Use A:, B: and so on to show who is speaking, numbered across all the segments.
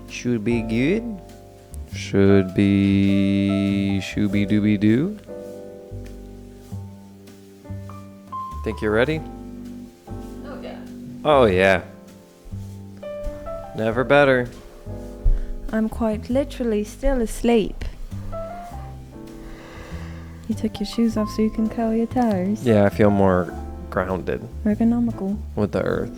A: Should be good. Should be shooby dooby doo. Think you're ready?
B: Oh, yeah.
A: Oh, yeah. Never better.
B: I'm quite literally still asleep. You took your shoes off so you can curl your toes?
A: Yeah, I feel more grounded
B: Ergonomical.
A: with the earth.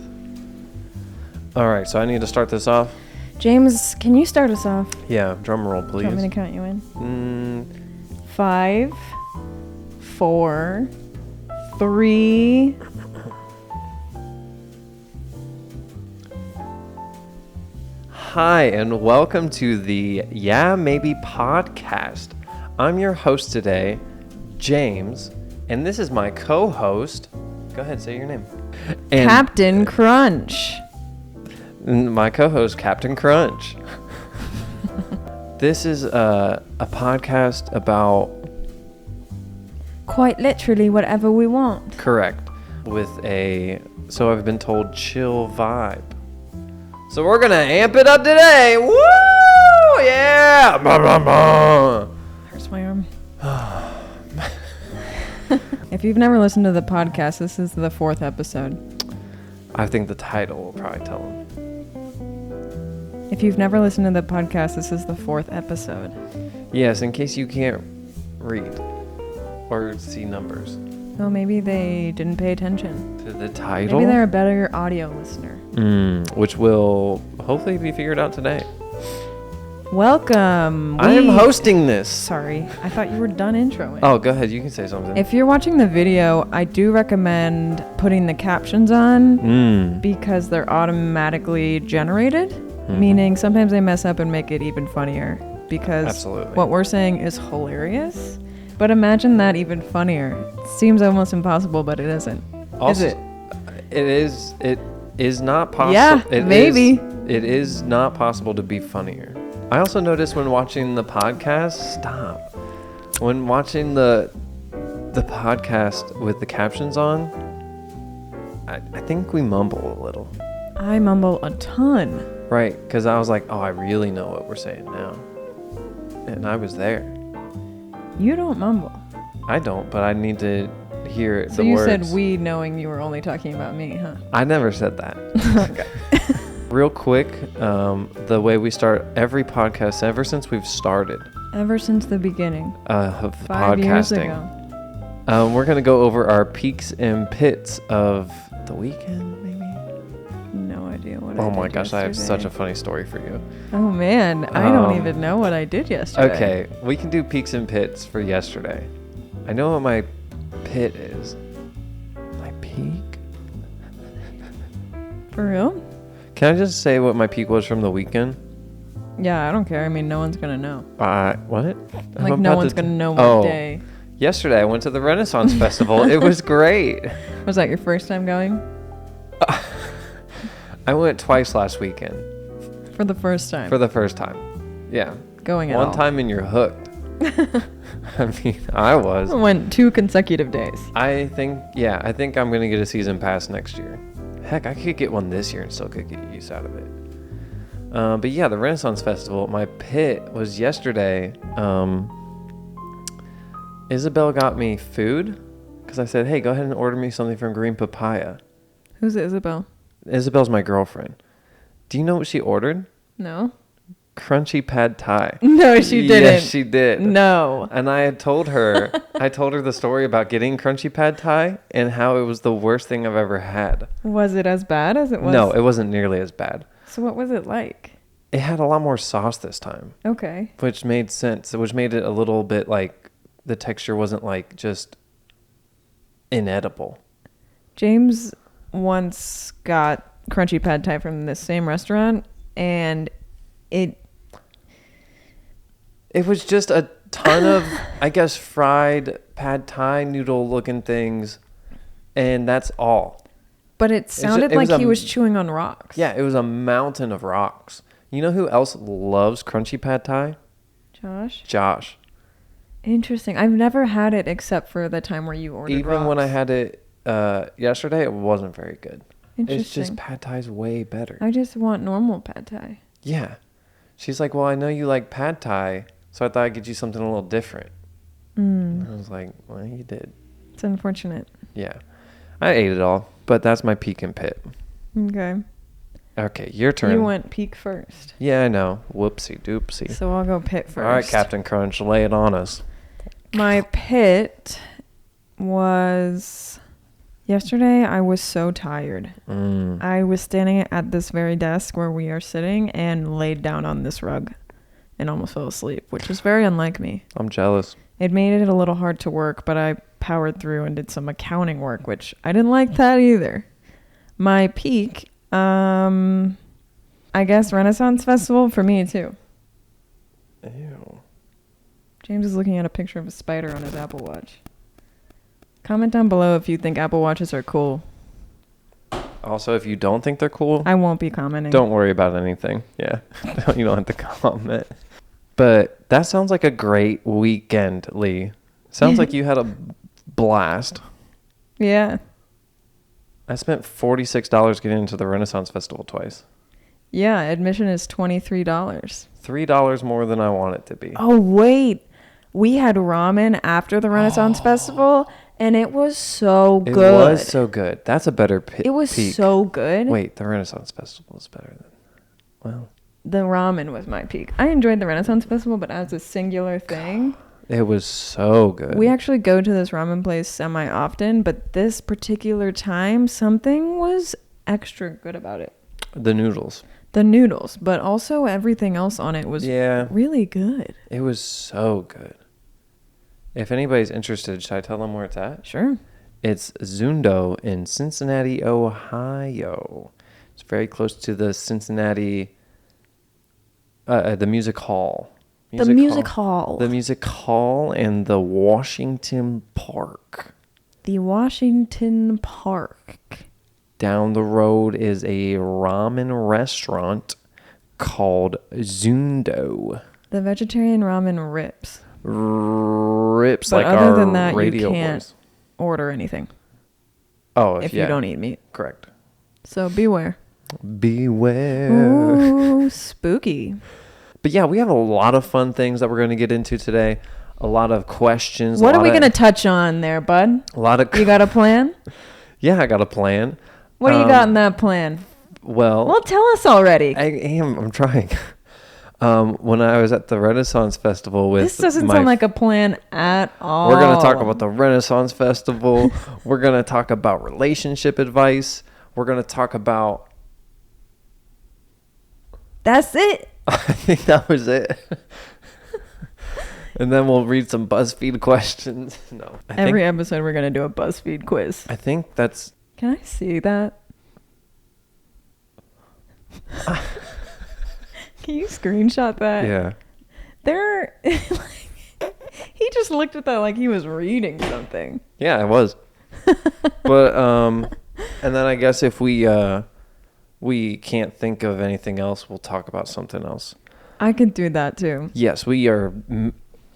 A: All right, so I need to start this off.
B: James, can you start us off?
A: Yeah, drum roll,
B: Do you want me
A: please.
B: to count you in? 5, 4, 3.
A: Hi, and welcome to the Yeah Maybe podcast. I'm your host today, James, and this is my co-host. Go ahead, say your name. And
B: Captain Crunch.
A: my co-host, Captain Crunch. This is a podcast about,
B: Quite literally whatever we want.
A: correct, with a, so I've been told, chill vibe. So we're gonna amp it up today. Woo! Yeah! Bah, bah, bah.
B: Hurts my arm. If you've never listened to the podcast, this is the 4th episode.
A: I think the title will probably tell them.
B: If you've never listened to the podcast, this is the 4th episode.
A: Yes, in case you can't read or see numbers.
B: Well, maybe they didn't pay attention.
A: To the title?
B: Maybe they're a better audio listener.
A: Which will hopefully be figured out today.
B: Welcome.
A: I am hosting this.
B: Sorry, I thought you were done introing.
A: Oh, go ahead. You can say something.
B: If you're watching the video, I do recommend putting the captions on because they're automatically generated, meaning sometimes they mess up and make it even funnier because
A: Absolutely.
B: what we're saying is hilarious. But imagine that even funnier. It seems almost impossible, but it isn't.
A: Also,
B: is it?
A: It is not possible.
B: Yeah, maybe.
A: It is not possible to be funnier. I also noticed when watching the podcast, when watching the podcast with the captions on, I think we mumble a little.
B: I mumble a ton.
A: Right, because I was like, oh, I really know what we're saying now. And I was there.
B: You don't mumble.
A: I don't, but I need to hear
B: So
A: the
B: you
A: words.
B: said we knowing you were only talking about me, huh?
A: I never said that.
B: Okay.
A: Real quick, the way we start every podcast ever since we've started
B: Ever since the beginning.
A: of
B: 5 years
A: podcasting,
B: ago.
A: we're going to go over our peaks and pits of the weekend, maybe?
B: No idea what
A: Oh
B: I
A: my
B: did
A: gosh, I have
B: yesterday.
A: such a funny story for you.
B: Oh man, I don't even know what I did yesterday.
A: Okay, we can do peaks and pits for yesterday. I know what my pit is. My peak?
B: For real?
A: Can I just say what my peak was from the weekend?
B: Yeah, I don't care. I mean, no one's gonna know.
A: What? I'm
B: Like, no
A: about
B: one's
A: to
B: gonna know what
A: Oh.
B: day.
A: Yesterday, I went to the Renaissance Festival. It was great.
B: Was that your first time going?
A: I went twice last weekend
B: For the first time.
A: for the first time. Yeah.
B: going at
A: One
B: all.
A: time and you're hooked. I mean, I was.
B: I went 2 consecutive days.
A: I think I'm going to get a season pass next year. Heck, I could get one this year and still could get use out of it. But yeah, the Renaissance Festival, my pit was yesterday. Isabel got me food because I said, hey, go ahead and order me something from Green Papaya.
B: Who's Isabel?
A: Isabel's my girlfriend. Do you know what she ordered?
B: No.
A: Crunchy pad thai.
B: No, she didn't.
A: Yes, she did.
B: No.
A: And I had told her, the story about getting crunchy pad thai and how it was the worst thing I've ever had.
B: Was it as bad as it was?
A: No, it wasn't nearly as bad.
B: So what was it like?
A: It had a lot more sauce this time,
B: Okay.
A: which made sense. Which made it a little bit like the texture wasn't like just inedible.
B: James once got crunchy pad thai from this same restaurant, and it
A: was just a ton of, I guess, fried pad thai noodle looking things, and that's all.
B: But it sounded
A: it was
B: like he
A: a-
B: was chewing on rocks.
A: Yeah, it was a mountain of rocks. You know who else loves crunchy pad thai? Josh.
B: Interesting. I've never had it except for the time where you ordered
A: Even when I
B: rocks.
A: had it yesterday, it wasn't very good.
B: Interesting.
A: It's just pad thai's way better.
B: I just want normal pad thai.
A: Yeah. She's like, well, I know you like pad thai, so I thought I'd get you something a little different. And I was like, well, you did.
B: It's unfortunate.
A: Yeah. I ate it all, but that's my peak and pit.
B: Okay.
A: Okay, your turn.
B: You went peak first.
A: Yeah, I know. Whoopsie doopsie.
B: So I'll go pit first.
A: All right, Captain Crunch, lay it on us.
B: My pit was... Yesterday, I was so tired. I was standing at this very desk where we are sitting and laid down on this rug and almost fell asleep, which was very unlike me.
A: I'm jealous.
B: It made it a little hard to work, but I powered through and did some accounting work, which I didn't like that either. My peak, I guess Renaissance Festival for me too.
A: Ew.
B: James is looking at a picture of a spider on his Apple Watch. Comment down below if you think Apple Watches are cool.
A: Also, if you don't think they're cool,
B: I won't be commenting.
A: don't worry about anything. Yeah, you don't have to comment. But that sounds like a great weekend, Lee. Sounds like you had a blast.
B: Yeah.
A: I spent $46 getting into the Renaissance Festival twice.
B: Yeah, admission is $23.
A: $3 more than I want it to be.
B: Oh, wait. We had ramen after the Renaissance Festival, and it was so good.
A: It was so good. That's a better
B: It was
A: peak.
B: so good.
A: Wait, the Renaissance Festival is better than... Well...
B: The ramen was my peak. I enjoyed the Renaissance Festival, but as a singular thing...
A: It was so good.
B: We actually go to this ramen place semi-often, but this particular time, something was extra good about it.
A: The noodles.
B: The noodles, but also everything else on it was really good.
A: It was so good. If anybody's interested, should I tell them where it's at?
B: Sure.
A: It's Zundo in Cincinnati, Ohio. It's very close to the Cincinnati, the Music Hall.
B: The Music Hall.
A: The Music Hall and the Washington Park.
B: The Washington Park.
A: Down the road is a ramen restaurant called Zundo.
B: The vegetarian ramen rips.
A: Rips
B: But
A: like
B: other
A: our
B: than that,
A: radio
B: you can't
A: voice.
B: order anything.
A: Oh,
B: if you don't eat meat.
A: Correct.
B: So beware.
A: Beware.
B: Ooh, spooky.
A: But yeah, we have a lot of fun things that we're going to get into today. A lot of questions.
B: What are we going to touch on there, bud?
A: A lot of...
B: You got a plan?
A: Yeah, I got a plan.
B: What do you got in that plan?
A: Well,
B: tell us already.
A: I'm trying. When I was at the Renaissance Festival with...
B: This doesn't sound like a plan at all.
A: We're going to talk about the Renaissance Festival. We're going to talk about relationship advice. We're going to talk about...
B: That's it.
A: I think that was it. And then we'll read some BuzzFeed questions. No.
B: Every episode we're going to do a BuzzFeed quiz.
A: I think that's...
B: Can I see that? Can you screenshot that?
A: Yeah.
B: He just looked at that like he was reading something.
A: Yeah, I was. But and then I guess if we can't think of anything else, we'll talk about something else.
B: I could do that too.
A: Yes, we are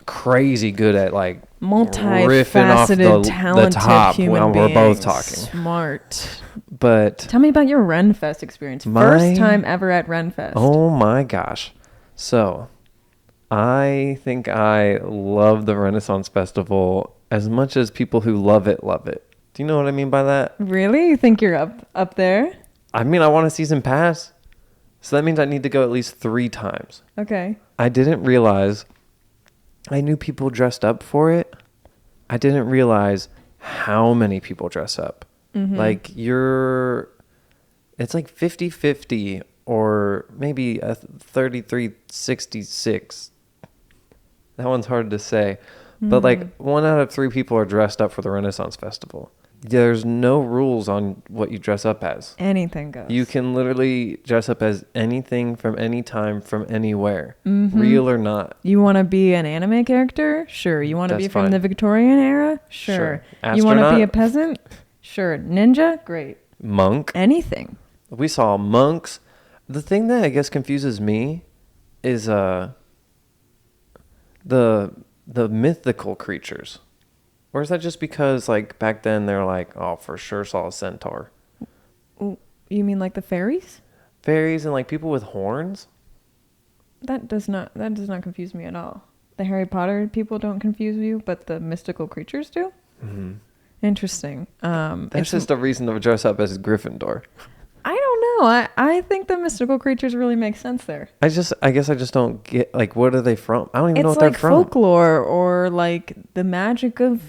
A: crazy good at like
B: multifaceted, talented
A: the top
B: human
A: when
B: beings.
A: We're both talking.
B: Smart.
A: But
B: tell me about your Renfest experience. First time ever at Renfest.
A: Oh my gosh. So I think I love the Renaissance Festival as much as people who love it love it. Do you know what I mean by that?
B: Really? You think you're up there?
A: I mean, I want a season pass. So that means I need to go at least 3 times.
B: Okay.
A: I didn't realize... I knew people dressed up for it. I didn't realize how many people dress up. Mm-hmm. Like it's like 50-50 or maybe a 33-66. That one's hard to say. Mm-hmm. But like 1 out of 3 people are dressed up for the Renaissance Festival. There's no rules on what you dress up as.
B: Anything goes.
A: You can literally dress up as anything from any time, from anywhere,
B: mm-hmm.
A: real or not.
B: You want to be an anime character? Sure. You want to be from the Victorian era? Sure. You want to be a peasant? Sure. Ninja? Great.
A: Monk?
B: Anything.
A: We saw monks. The thing that I guess confuses me is the mythical creatures. Or is that just because, like, back then they're like, oh, for sure saw a centaur?
B: You mean like the fairies?
A: Fairies and, like, people with horns?
B: That does not confuse me at all. The Harry Potter people don't confuse you, but the mystical creatures do.
A: Mm-hmm.
B: Interesting.
A: That's just a reason to dress up as Gryffindor.
B: I don't know. I think the mystical creatures really make sense there.
A: I guess I just don't get, like, what are they from? I don't even know what
B: It's like
A: they're from.
B: folklore or like the magic of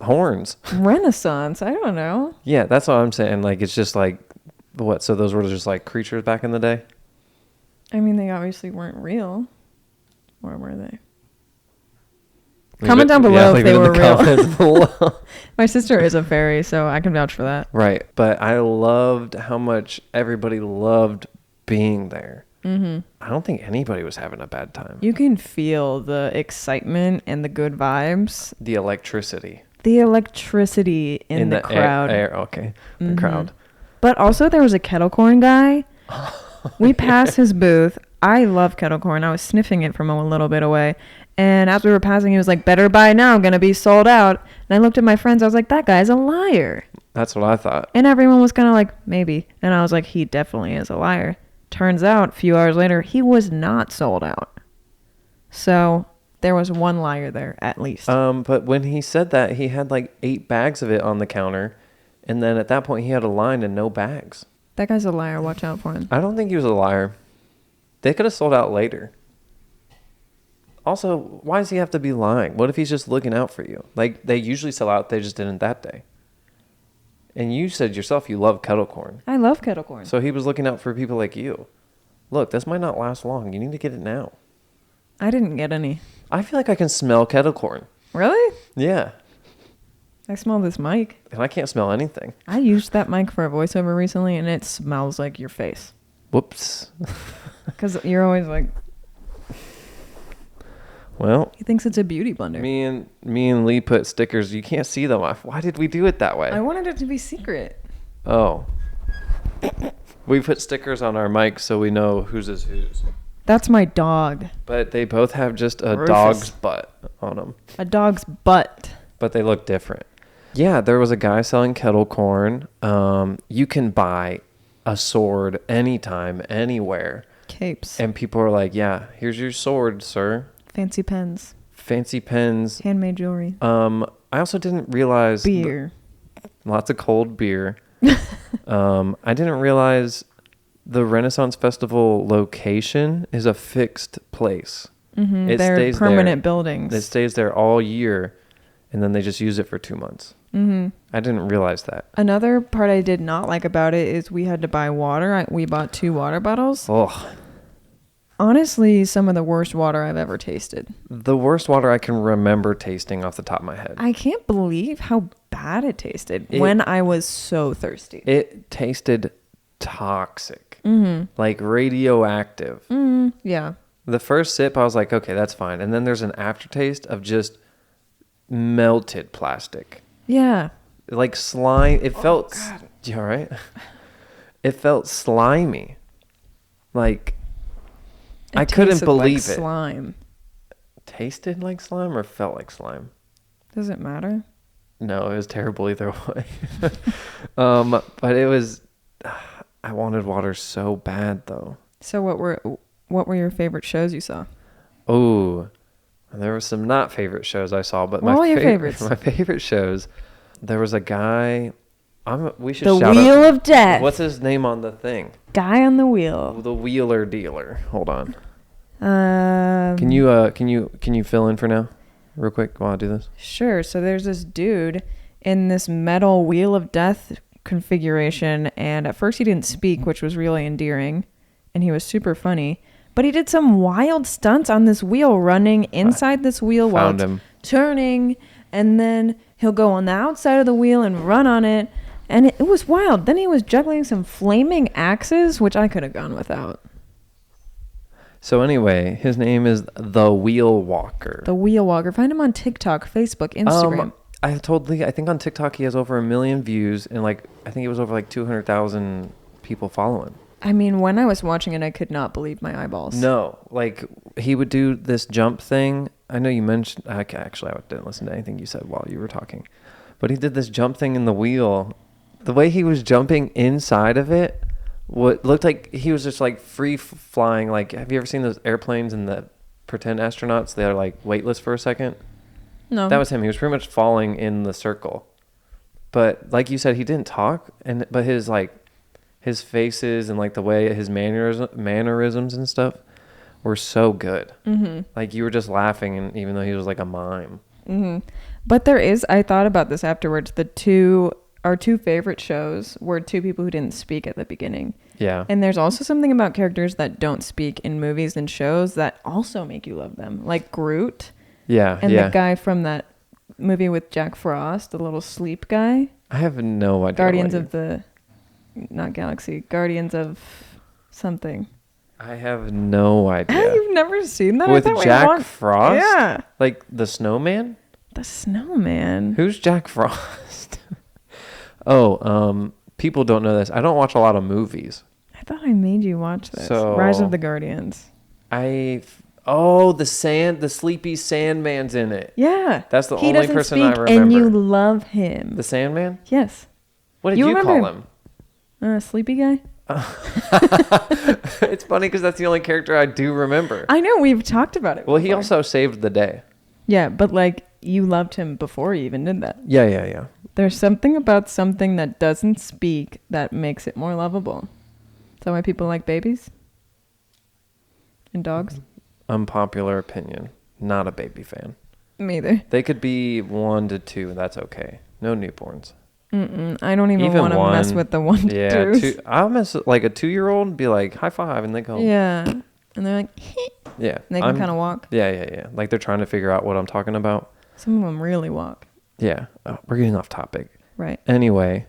A: Horns.
B: Renaissance. I don't know.
A: Yeah, that's what I'm saying. Like, it's just like, what? So those were just like creatures back in the day?
B: I mean, they obviously weren't real. Or were they? Comment down below if they were real. My sister is a fairy, so I can vouch for that.
A: Right. But I loved how much everybody loved being there. Mm-hmm. I don't think anybody was having a bad time.
B: You can feel the excitement and the good vibes.
A: The electricity.
B: The electricity in the crowd.
A: Okay. The crowd.
B: But also there was a kettle corn guy. We passed his booth. I love kettle corn. I was sniffing it from a little bit away. And as we were passing, he was like, better buy now, going to be sold out. And I looked at my friends. I was like, that guy's a liar.
A: That's what I thought.
B: And everyone was kind of like, maybe. And I was like, he definitely is a liar. Turns out, a few hours later, he was not sold out. So there was one liar there, at least.
A: But when he said that, he had like 8 bags of it on the counter. And then at that point, he had a line and no bags.
B: That guy's a liar. Watch out for him.
A: I don't think he was a liar. They could have sold out later. Also, why does he have to be lying? What if he's just looking out for you? Like, they usually sell out, they just didn't that day. And you said yourself you love kettle corn.
B: I love kettle corn.
A: So he was looking out for people like you. Look, this might not last long. You need to get it now.
B: I didn't get any.
A: I feel like I can smell kettle corn.
B: Really?
A: Yeah.
B: I smell this mic.
A: And I can't smell anything.
B: I used that mic for a voiceover recently, and it smells like your face.
A: Whoops.
B: Because you're always like...
A: Well,
B: he thinks it's a beauty blender.
A: Me and Lee put stickers. You can't see them. Why did we do it that way?
B: I wanted it to be secret.
A: Oh. We put stickers on our mics so we know whose is whose.
B: That's my dog.
A: But they both have just a
B: Rufus.
A: dog's butt on them.
B: A dog's butt.
A: But they look different. Yeah, there was a guy selling kettle corn. You can buy a sword anytime, anywhere.
B: Capes.
A: And people are like, yeah, here's your sword, sir.
B: Fancy pens.
A: Fancy pens.
B: Handmade jewelry.
A: I also didn't realize...
B: Beer.
A: Lots of cold beer. I didn't realize the Renaissance Festival location is a fixed place.
B: Mm-hmm.
A: It
B: They're
A: stays
B: permanent
A: there.
B: buildings.
A: It stays there all year, and then they just use it for 2 months.
B: Mm-hmm.
A: I didn't realize that.
B: Another part I did not like about it is we had to buy water. We bought 2 water bottles.
A: Ugh.
B: Honestly, some of the worst water I've ever tasted.
A: The worst water I can remember tasting off the top of my head.
B: I can't believe how bad it tasted when I was so thirsty.
A: It tasted toxic. Mm-hmm. Like radioactive.
B: Yeah.
A: The first sip, I was like, okay, that's fine. And then there's an aftertaste of just melted plastic.
B: Yeah.
A: Like slime. It felt...
B: God.
A: You all right? It felt slimy. Like... I couldn't believe
B: like
A: it.
B: Slime.
A: Tasted like slime or felt like slime?
B: Does it matter?
A: No, it was terrible either way. But it was... I wanted water so bad, though.
B: So what were your favorite shows you saw?
A: Oh, there were some not favorite shows I saw, but
B: All your favorites.
A: My favorite shows. There was a guy. We should
B: the
A: shout
B: Wheel
A: out,
B: of Death.
A: What's his name on the thing?
B: Guy on the wheel.
A: The wheeler dealer. Hold on.
B: Can
A: you fill in for now, real quick while I do this?
B: Sure. So there's this dude in this metal Wheel of Death configuration, and at first he didn't speak, which was really endearing, and he was super funny. But he did some wild stunts on this wheel, running inside this wheel while it's turning, and then he'll go on the outside of the wheel and run on it. And it was wild. Then he was juggling some flaming axes, which I could have gone without.
A: So anyway, his name is The Wheel Walker.
B: The Wheel Walker. Find him on TikTok, Facebook, Instagram.
A: I told Lee, I think on TikTok he has over 1 million views, and I think it was over 200,000 people follow him.
B: I mean, when I was watching it, I could not believe my eyeballs.
A: No, he would do this jump thing. I know you mentioned, actually I didn't listen to anything you said while you were talking, but he did this jump thing in the wheel. The way he was jumping inside of it what looked like he was just like free flying. Like, have you ever seen those airplanes and the pretend astronauts? They're like weightless for a second.
B: No.
A: That was him. He was pretty much falling in the circle. But like you said, he didn't talk, but his faces and like the way his mannerisms and stuff were so good. Mm-hmm. Like you were just laughing, and even though he was like a mime.
B: Mm-hmm. But I thought about this afterwards. Our two favorite shows were two people who didn't speak at the beginning.
A: Yeah.
B: And there's also something about characters that don't speak in movies and shows that also make you love them, like Groot.
A: Yeah.
B: And the guy from that movie with Jack Frost, the little sleep guy.
A: I have no idea.
B: Guardians of something.
A: I have no idea.
B: You've never seen that?
A: With Jack Frost?
B: Yeah.
A: Like the snowman?
B: The snowman.
A: Who's Jack Frost? People don't know this. I don't watch a lot of movies.
B: I thought I made you watch this. Rise of the Guardians.
A: The sleepy Sandman's in it.
B: Yeah.
A: That's the only person I remember.
B: And you love him.
A: The Sandman?
B: Yes.
A: What did you call him?
B: Sleepy guy.
A: It's funny because that's the only character I do remember.
B: I know, we've talked about it.
A: Well, he also saved the day.
B: Yeah, but like you loved him before you even did that.
A: Yeah.
B: There's something about something that doesn't speak that makes it more lovable. Is that why people like babies? And dogs?
A: Unpopular opinion. Not a baby fan.
B: Me either.
A: They could be 1 to 2. That's okay. No newborns.
B: I don't even want to mess with the 1 to 2.
A: I'll mess with like a 2-year-old and be like, high five, and they go.
B: Yeah. And they're like,
A: yeah.
B: And they can kind of walk.
A: Yeah. Like they're trying to figure out what I'm talking about.
B: Some of them really walk.
A: Yeah. Oh, we're getting off topic.
B: Right.
A: Anyway.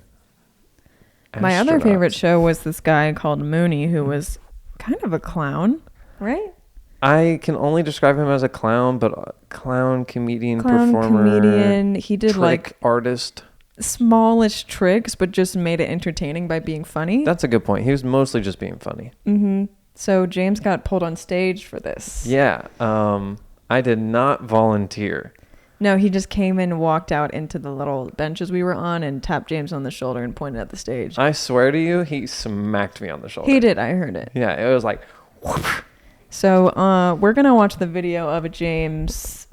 B: My other favorite show was this guy called Mooney, who was kind of a clown, right?
A: I can only describe him as a clown, but clown, comedian, performer.
B: He did like
A: artist.
B: Smallish tricks, but just made it entertaining by being funny.
A: That's a good point. He was mostly just being funny.
B: Mm-hmm. So James got pulled on stage for this.
A: Yeah. I did not volunteer.
B: No, he just came in, walked out into the little benches we were on, and tapped James on the shoulder and pointed at the stage.
A: I swear to you, he smacked me on the shoulder.
B: He did. I heard it.
A: Yeah, it was like... Whoop.
B: So we're going to watch the video of James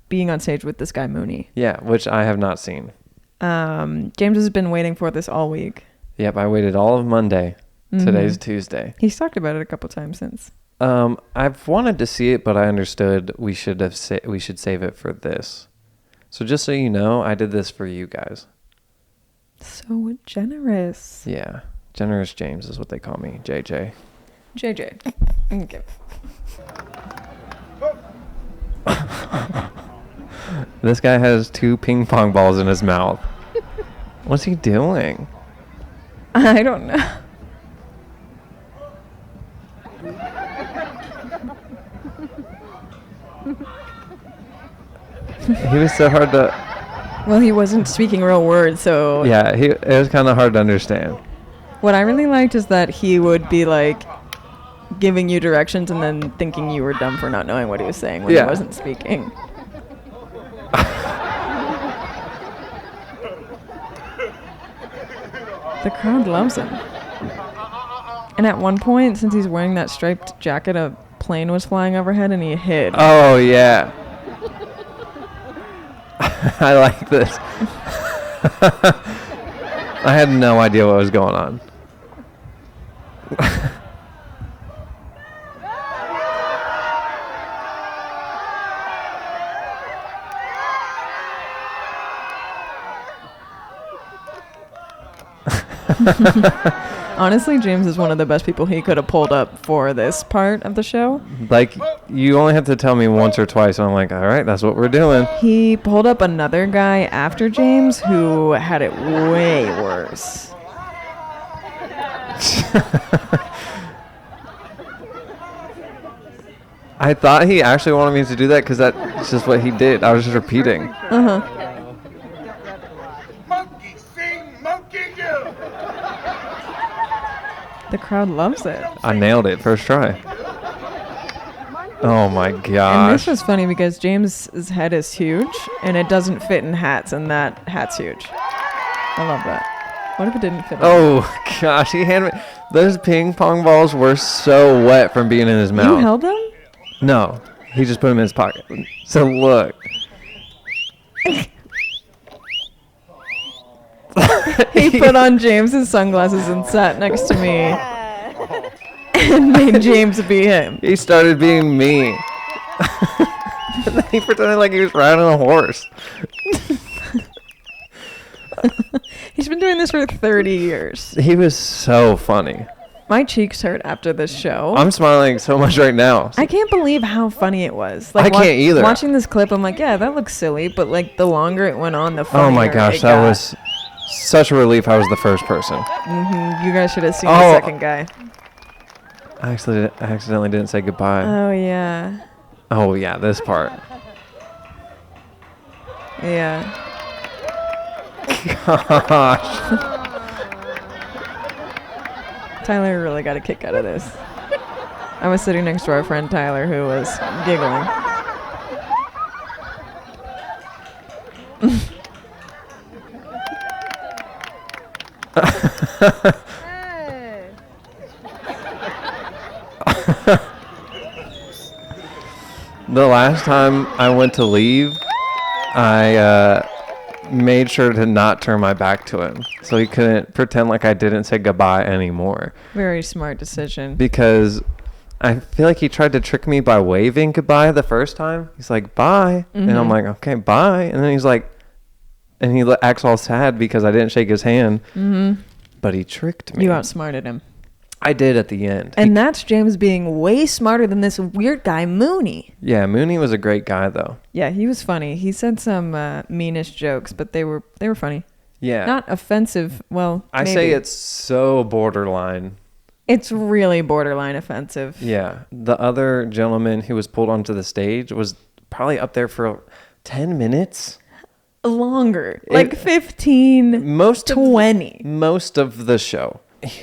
B: being on stage with this guy, Mooney.
A: Yeah, which I have not seen.
B: James has been waiting for this all week.
A: Yep, I waited all of Monday. Mm-hmm. Today's Tuesday.
B: He's talked about it a couple times since.
A: I've wanted to see it, but I understood we should save it for this. So just so you know, I did this for you guys.
B: So generous.
A: Yeah, generous James is what they call me, JJ.
B: JJ. Okay.
A: This guy has 2 ping pong balls in his mouth. What's he doing?
B: I don't know.
A: He was so hard to...
B: Well, he wasn't speaking real words, so...
A: Yeah, it was kind of hard to understand.
B: What I really liked is that he would be like giving you directions and then thinking you were dumb for not knowing what he was saying when he wasn't speaking. The crowd loves him. And at one point, since he's wearing that striped jacket, a plane was flying overhead and he hid.
A: Oh, yeah. I like this. I had no idea what was going on.
B: Honestly, James is one of the best people he could have pulled up for this part of the show.
A: Like, you only have to tell me once or twice, and I'm like, all right, that's what we're doing.
B: He pulled up another guy after James who had it way worse.
A: I thought he actually wanted me to do that because that's just what he did. I was just repeating.
B: Uh-huh.
C: Monkey sing, monkey do.
B: The crowd loves it.
A: I nailed it first try. Oh my gosh.
B: And this was funny because James's head is huge and it doesn't fit in hats, and that hat's huge. I love that. What if it didn't fit?
A: Oh gosh, he handed me those ping pong balls were so wet from being in his mouth.
B: You held them?
A: No, he just put them in his pocket. So look.
B: He put on James's sunglasses and sat next to me and made James be him.
A: He started being me. And then he pretended like he was riding a horse.
B: He's been doing this for 30 years.
A: He was so funny.
B: My cheeks hurt after this show.
A: I'm smiling so much right now.
B: I can't believe how funny it was.
A: I can't either.
B: Watching this clip, I'm like, yeah, that looks silly. But like, the longer it went on, the funnier
A: Oh my gosh, that was such a relief. I was the first person.
B: You guys should have seen the second guy.
A: I accidentally didn't say goodbye.
B: Oh yeah.
A: Oh yeah, this part.
B: Yeah.
A: Gosh.
B: Tyler really got a kick out of this. I was sitting next to our friend Tyler, who was giggling.
A: The last time I went to leave, I made sure to not turn my back to him so he couldn't pretend like I didn't say goodbye anymore.
B: Very smart decision.
A: Because I feel like he tried to trick me by waving goodbye the first time. He's like, bye. And I'm like, okay, bye. And then he's like, and he acts all sad because I didn't shake his hand. But he tricked me.
B: You outsmarted him.
A: I did at the end.
B: And that's James being way smarter than this weird guy, Mooney.
A: Yeah, Mooney was a great guy, though.
B: Yeah, he was funny. He said some meanish jokes, but they were funny.
A: Yeah.
B: Not offensive. Well,
A: I say it's so borderline.
B: It's really borderline offensive.
A: Yeah. The other gentleman who was pulled onto the stage was probably up there for 10 minutes.
B: Longer. Like 15, 20.
A: Most of the show.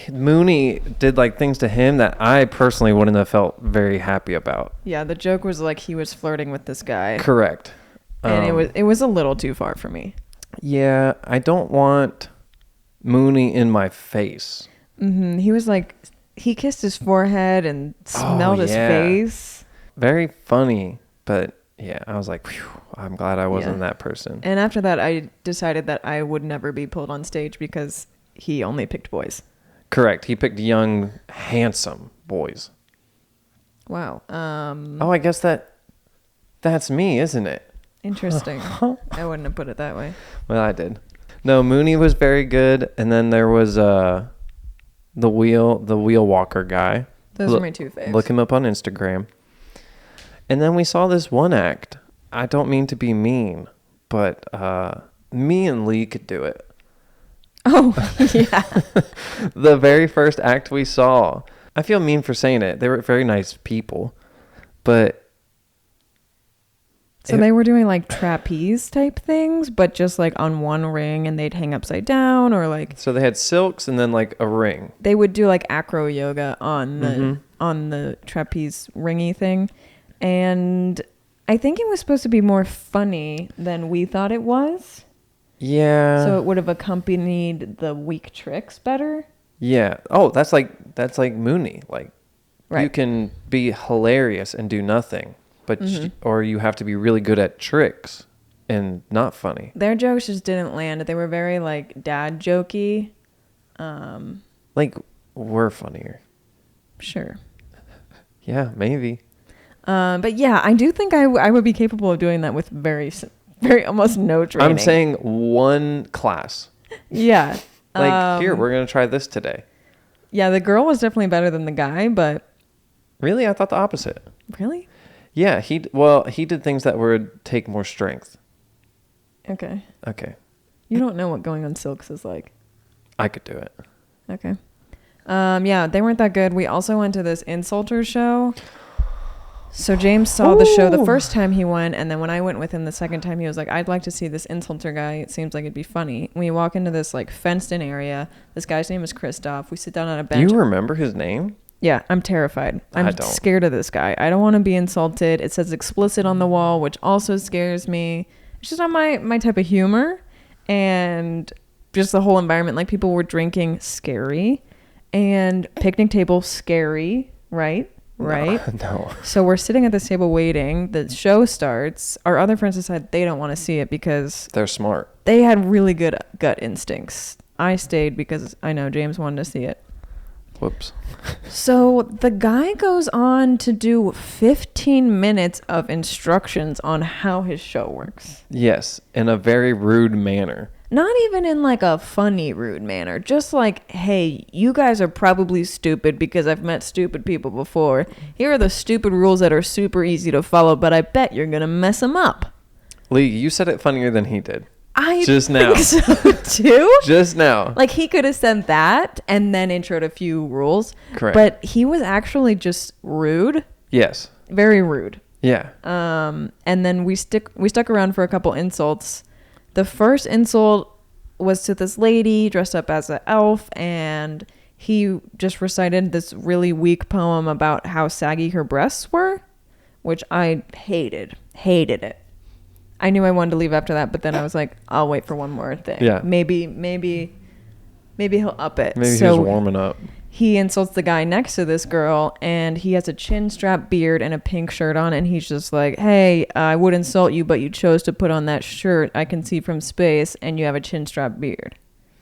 A: Mooney did like things to him that I personally wouldn't have felt very happy about.
B: Yeah, the joke was like he was flirting with this guy.
A: Correct.
B: And it was a little too far for me.
A: Yeah, I don't want Mooney in my face.
B: He was like, he kissed his forehead and smelled his face.
A: Very funny, but yeah, I was like, phew, I'm glad I wasn't that person.
B: And after that, I decided that I would never be pulled on stage because he only picked boys.
A: Correct. He picked young, handsome boys.
B: Wow.
A: Oh, I guess that's me, isn't it?
B: Interesting. I wouldn't have put it that way.
A: Well, I did. No, Mooney was very good, and then there was the wheel walker guy.
B: Those are my two faves.
A: Look him up on Instagram. And then we saw this one act. I don't mean to be mean, but me and Leigh could do it.
B: Oh, yeah.
A: The very first act we saw. I feel mean for saying it. They were very nice people, but...
B: So they were doing like trapeze type things, but just like on one ring and they'd hang upside down or like...
A: So they had silks and then like a ring.
B: They would do like acro yoga on the trapeze ringy thing. And I think it was supposed to be more funny than we thought it was.
A: Yeah.
B: So it would have accompanied the weak tricks better.
A: Yeah. Oh, that's like Mooney. Like,
B: right.
A: You can be hilarious and do nothing, but or you have to be really good at tricks and not funny.
B: Their jokes just didn't land. They were very like dad jokey.
A: Like we're funnier.
B: Sure.
A: Yeah, maybe.
B: But yeah, I do think I would be capable of doing that with very almost no training.
A: I'm saying one class.
B: Yeah.
A: Like, here, we're going to try this today.
B: Yeah, the girl was definitely better than the guy, but...
A: Really? I thought the opposite.
B: Really?
A: Yeah, he did things that would take more strength.
B: Okay. You don't know what going on silks is like.
A: I could do it.
B: Okay. Yeah, they weren't that good. We also went to this insulter show. So James saw the show the first time he went, and then when I went with him the second time, he was like, I'd like to see this insulter guy. It seems like it'd be funny. We walk into this like fenced-in area. This guy's name is Christoph. We sit down on a bench.
A: You remember his name?
B: Yeah, I'm terrified.
A: I
B: I'm scared of this guy. I don't want to be insulted. It says explicit on the wall, which also scares me. It's just not my type of humor. And just the whole environment. Like people were drinking, scary, and picnic table, scary, right? Right?
A: No.
B: So we're sitting at this table waiting. The show starts. Our other friends decide they don't want to see it because
A: They're smart.
B: they had really good gut instincts. I stayed because I know James wanted to see it.
A: Whoops.
B: So the guy goes on to do 15 minutes of instructions on how his show works.
A: Yes, in a very rude manner.
B: Not even in like a funny, rude manner. Just like, hey, you guys are probably stupid because I've met stupid people before. Here are the stupid rules that are super easy to follow, but I bet you're going to mess them up.
A: Lee, you said it funnier than he did.
B: I
A: Just now.
B: think so too.
A: Just now.
B: Like he could have said that and then introed a few rules.
A: Correct.
B: But he was actually just rude.
A: Yes.
B: Very rude.
A: Yeah.
B: And then we stuck around for a couple insults. The first insult was to this lady dressed up as an elf, and he just recited this really weak poem about how saggy her breasts were, which I hated it. I knew I wanted to leave after that, but then I was like, I'll wait for one more thing.
A: Yeah.
B: Maybe he'll up it.
A: Maybe
B: So
A: he was warming up.
B: he insults the guy next to this girl, and he has a chin strap beard and a pink shirt on, and he's just like, hey, I would insult you, but you chose to put on that shirt I can see from space, and you have a chin strap beard.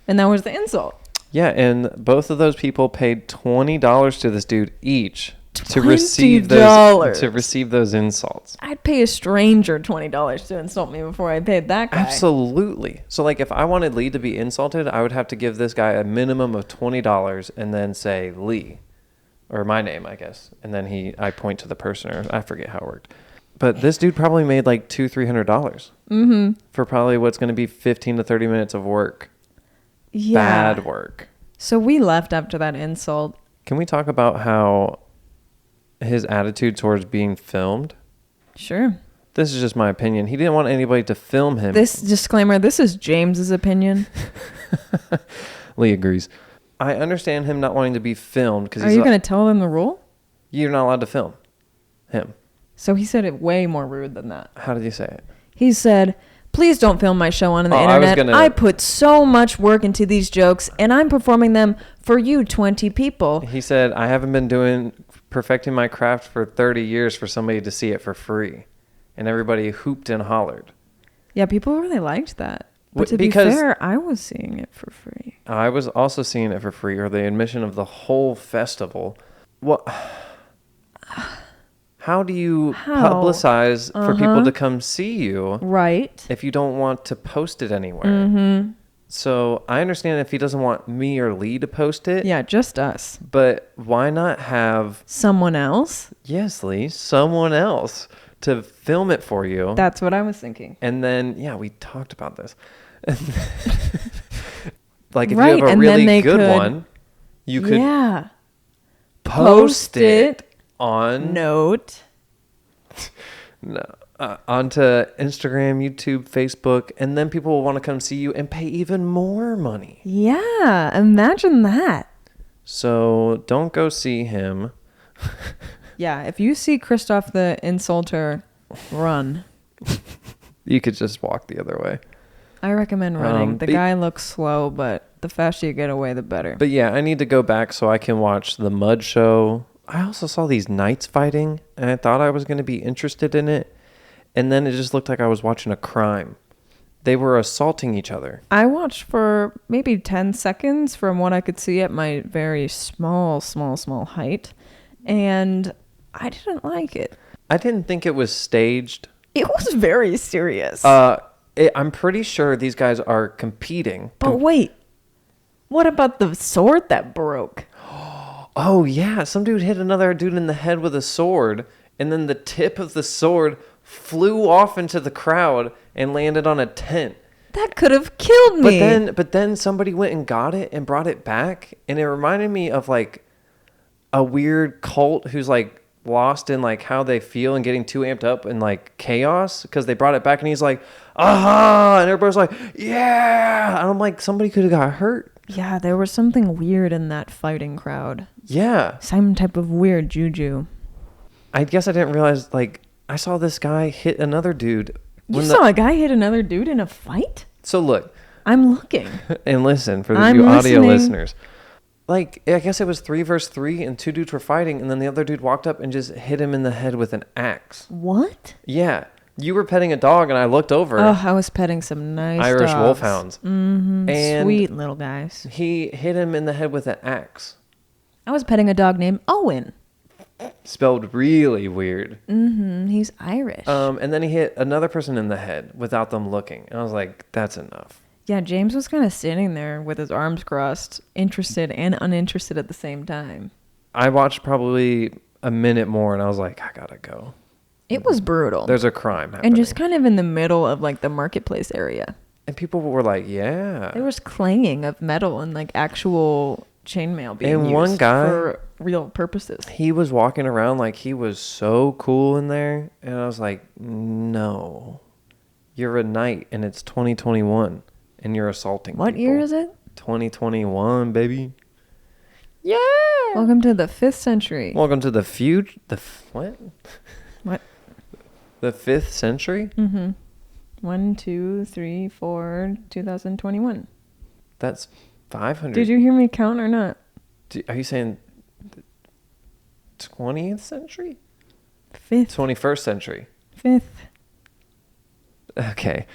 B: And that was the insult.
A: Yeah, and both of those people paid $20 to this dude each to receive those insults.
B: I'd pay a stranger $20 to insult me before I paid that guy.
A: Absolutely. So like if I wanted Lee to be insulted, I would have to give this guy a minimum of $20 and then say Lee, or my name, I guess. And then I point to the person, or I forget how it worked. But this dude probably made like $200-$300 for probably what's going to be 15 to 30 minutes of work.
B: Yeah.
A: Bad work.
B: So we left after that insult.
A: Can we talk about how his attitude towards being filmed?
B: Sure.
A: This is just my opinion. He didn't want anybody to film him.
B: This disclaimer, this is James's opinion.
A: Lee agrees. I understand him not wanting to be filmed because
B: Are you going to tell them the rule?
A: You're not allowed to film him.
B: So he said it way more rude than that.
A: How did he say it?
B: He said, please don't film my show on the internet. I put so much work into these jokes, and I'm performing them for you 20 people.
A: He said, I haven't been perfecting my craft for 30 years for somebody to see it for free. And everybody hooped and hollered.
B: Yeah, people really liked that. But to be fair, I was seeing it for free.
A: I was also seeing it for free, or the admission of the whole festival. What? How do you publicize for people to come see you?
B: Right.
A: If you don't want to post it anywhere. Mm-hmm. So I understand if he doesn't want me or Lee to post it.
B: Yeah, just us.
A: But why not have
B: someone else?
A: Yes, Lee, someone else to film it for you.
B: That's what I was thinking.
A: And then, yeah, we talked about this. Like if you have a really good one, you could post it on
B: Note.
A: No. Onto Instagram, YouTube, Facebook, and then people will want to come see you and pay even more money.
B: Yeah, imagine that.
A: So don't go see him.
B: Yeah, if you see Christoph the insulter, run.
A: You could just walk the other way.
B: I recommend running. The guy looks slow, but the faster you get away, the better.
A: But yeah, I need to go back so I can watch the mud show. I also saw these knights fighting, and I thought I was going to be interested in it. And then it just looked like I was watching a crime. They were assaulting each other.
B: I watched for maybe 10 seconds from what I could see at my very small height. And I didn't like it.
A: I didn't think it was staged.
B: It was very serious.
A: I'm pretty sure these guys are competing.
B: But wait, what about the sword that broke?
A: Oh, yeah. Some dude hit another dude in the head with a sword. And then the tip of the sword flew off into the crowd and landed on a tent.
B: That could have killed me.
A: But then somebody went and got it and brought it back. And it reminded me of like a weird cult who's like lost in like how they feel and getting too amped up in like chaos because they brought it back and he's like, aha, and everybody's like, yeah. And I'm like, somebody could have got hurt.
B: Yeah, there was something weird in that fighting crowd.
A: Yeah.
B: Some type of weird juju.
A: I guess I didn't realize, like, I saw this guy hit another dude.
B: You saw a guy hit another dude in a fight?
A: So look,
B: I'm looking.
A: And listen, for the
B: I'm
A: you audio
B: listening.
A: listeners. Like, I guess it was 3v3 and 2 dudes were fighting, and then the other dude walked up and just hit him in the head with an axe.
B: What?
A: Yeah. You were petting a dog, and I looked over.
B: Oh, I was petting some nice
A: Irish
B: dogs.
A: wolfhounds.
B: Mm-hmm.
A: And
B: Sweet little guys.
A: he hit him in the head with an axe.
B: I was petting a dog named Owen.
A: Spelled really weird.
B: Mm-hmm. He's Irish.
A: And then he hit another person in the head without them looking. And I was like, that's enough.
B: Yeah, James was kind of standing there with his arms crossed, interested and uninterested at the same time.
A: I watched probably a minute more, and I was like, I gotta go.
B: It was brutal.
A: There's a crime happening.
B: And just kind of in the middle of like the marketplace area.
A: And people were like, yeah.
B: There was clanging of metal and like actual chainmail being
A: And
B: used
A: one guy,
B: for real purposes.
A: he was walking around like he was so cool in there. And I was like, no. You're a knight, and it's 2021. And you're assaulting
B: What
A: people.
B: year is it?
A: 2021, baby. Yeah.
B: Welcome to the 5th century.
A: Welcome to the future. What?
B: What?
A: The 5th century?
B: Mm-hmm. 1, 2, 3, 4, 2021.
A: That's 500.
B: Did you hear me count or not?
A: Are you saying 20th century?
B: 5th.
A: 21st century.
B: 5th.
A: Okay.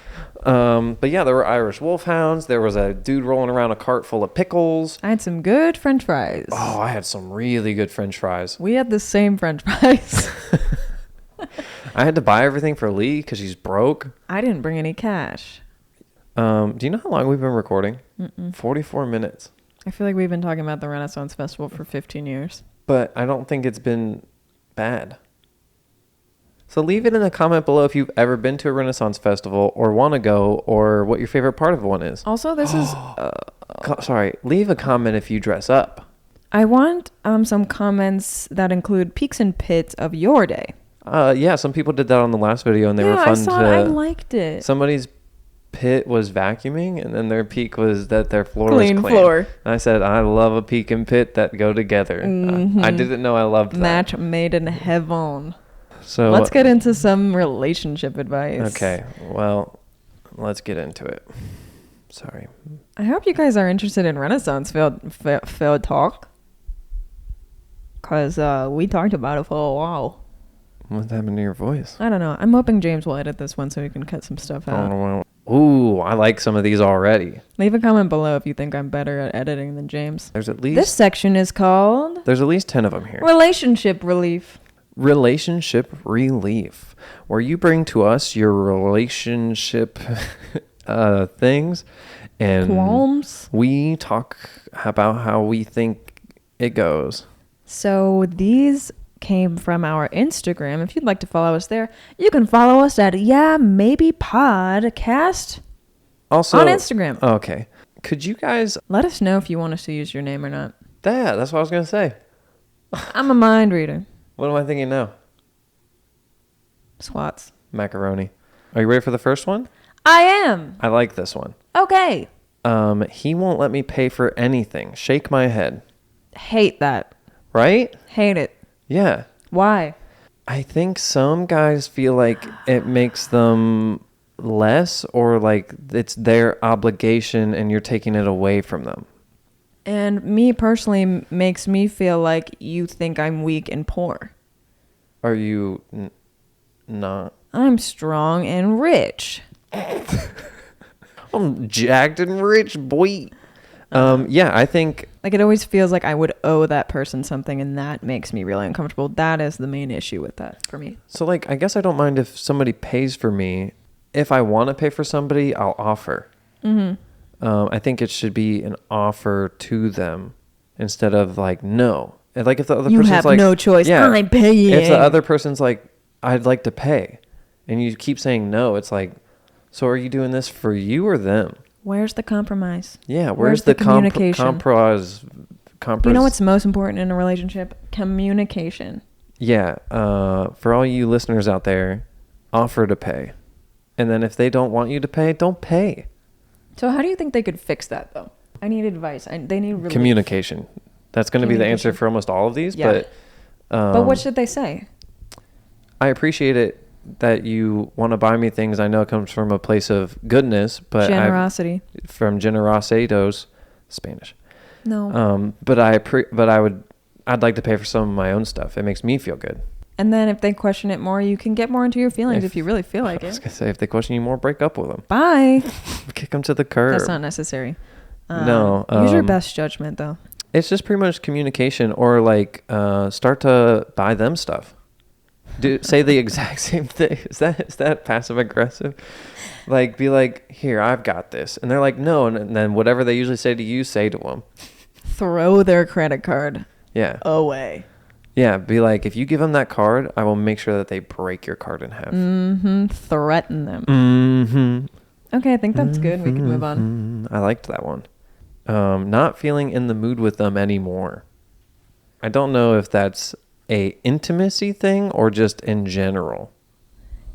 A: But yeah, there were Irish wolfhounds. There was a dude rolling around a cart full of pickles.
B: I had some good French fries.
A: Oh, I had some really good French fries.
B: We had the same French fries.
A: I had to buy everything for Lee because she's broke.
B: I didn't bring any cash.
A: Do you know how long we've been recording? 44 minutes.
B: I feel like we've been talking about the Renaissance Festival for 15 years.
A: But I don't think it's been bad. So leave it in the comment below if you've ever been to a Renaissance Festival or want to go, or what your favorite part of one is.
B: Also, this is...
A: Leave a comment if you dress up.
B: I want some comments that include peaks and pits of your day.
A: Yeah, some people did that on the last video, and they were fun
B: I saw it. I
A: to...
B: liked it.
A: Somebody's pit was vacuuming, and then their peak was that their floor was
B: Clean
A: clean.
B: floor.
A: And I said, I love a peak and pit that go together. I didn't know I loved that.
B: Match made in heaven.
A: So
B: Let's get into some relationship advice.
A: Okay, well, let's get into it. Sorry.
B: I hope you guys are interested in Renaissance field talk. Because we talked about it for a while.
A: What happened to your voice?
B: I don't know. I'm hoping James will edit this one so we can cut some stuff out.
A: Ooh, I like some of these already.
B: Leave a comment below if you think I'm better at editing than James.
A: There's at least
B: This section is called
A: there's at least 10 of them here.
B: Relationship Relief.
A: Relationship Relief, where you bring to us your relationship things, and
B: Qualms.
A: we talk about how we think it goes.
B: So these came from our Instagram. If you'd like to follow us there, you can follow us at Maybe Podcast
A: Also
B: on Instagram.
A: Okay, could you guys?
B: Let us know if you want us to use your name or not.
A: That's what I was gonna say.
B: I'm a mind reader.
A: What am I thinking now?
B: Swats.
A: Macaroni. Are you ready for the first one?
B: I am.
A: I like this one.
B: Okay.
A: He won't let me pay for anything. Shake my head.
B: Hate that.
A: Right?
B: Hate it.
A: Yeah.
B: Why?
A: I think some guys feel like it makes them less, or like it's their obligation and you're taking it away from them.
B: And me personally makes me feel like you think I'm weak and poor.
A: Are you not?
B: I'm strong and rich.
A: I'm jacked and rich, boy. Yeah, I think...
B: Like, it always feels like I would owe that person something, and that makes me really uncomfortable. That is the main issue with that for me.
A: So, like, I guess I don't mind if somebody pays for me. If I want to pay for somebody, I'll offer. Mm-hmm. I think it should be an offer to them instead of, like, no. And, like, if the other person's like...
B: You have no choice.
A: Yeah,
B: I'm paying.
A: If the other person's like, I'd like to pay, and you keep saying no, it's like, so are you doing this for you or them?
B: Where's the compromise?
A: Yeah, where's the
B: communication?
A: compromise?
B: You know what's most important in a relationship? Communication.
A: Yeah, for all you listeners out there, offer to pay. And then if they don't want you to pay, don't pay.
B: So how do you think they could fix that, though? I need advice. They need relief.
A: Communication. That's going to be the answer for almost all of these.
B: Yeah.
A: But
B: what should they say?
A: I appreciate it that you want to buy me things, I know it comes from a place of goodness, but
B: Generosity.
A: from generositos, Spanish.
B: No.
A: But I'd like to pay for some of my own stuff. It makes me feel good.
B: And then if they question it more, you can get more into your feelings if you really feel like
A: I was
B: it.
A: gonna say, if they question you more, break up with them.
B: Bye.
A: Kick them to the curb.
B: That's not necessary.
A: No.
B: Use your best judgment, though.
A: It's just pretty much communication, or like start to buy them stuff. Say the exact same thing. Is that passive aggressive? Like, be like, here, I've got this, and they're like, no, and then whatever they usually say to you, say to them.
B: Throw their credit card away.
A: Yeah, be like, if you give them that card, I will make sure that they break your card in half.
B: Threaten them. Okay, I think that's good. We can move on.
A: I liked that one. Not feeling in the mood with them anymore. I don't know if that's a intimacy thing or just in general.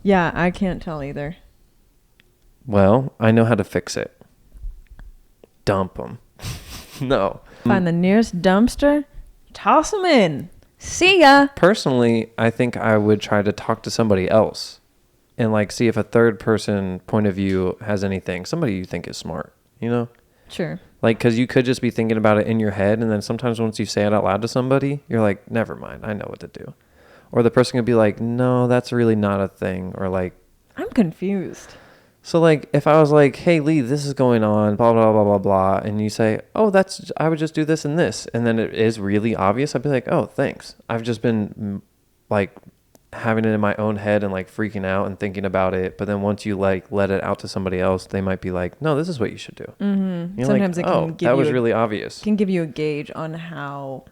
B: Yeah, I can't tell either.
A: Well, I know how to fix it. Dump them. No.
B: Find the nearest dumpster, toss them in. See ya.
A: Personally, I think I would try to talk to somebody else and like see if a third person point of view has anything. Somebody you think is smart, you know?
B: Sure.
A: Like, because you could just be thinking about it in your head, and then sometimes once you say it out loud to somebody, you're like, never mind, I know what to do. Or the person could be like, no, that's really not a thing. Or like,
B: I'm confused.
A: so like, if I was like, hey, Lee, this is going on, blah, blah, blah, blah, blah, and you say, oh, I would just do this and this, and then it is really obvious, I'd be like, oh, thanks. I've just been like having it in my own head and like freaking out and thinking about it. But then once you like let it out to somebody else, they might be like, no, this is what you should do.
B: Mm-hmm. Sometimes
A: like,
B: it can give
A: that
B: you
A: was really obvious.
B: Can give you a gauge on how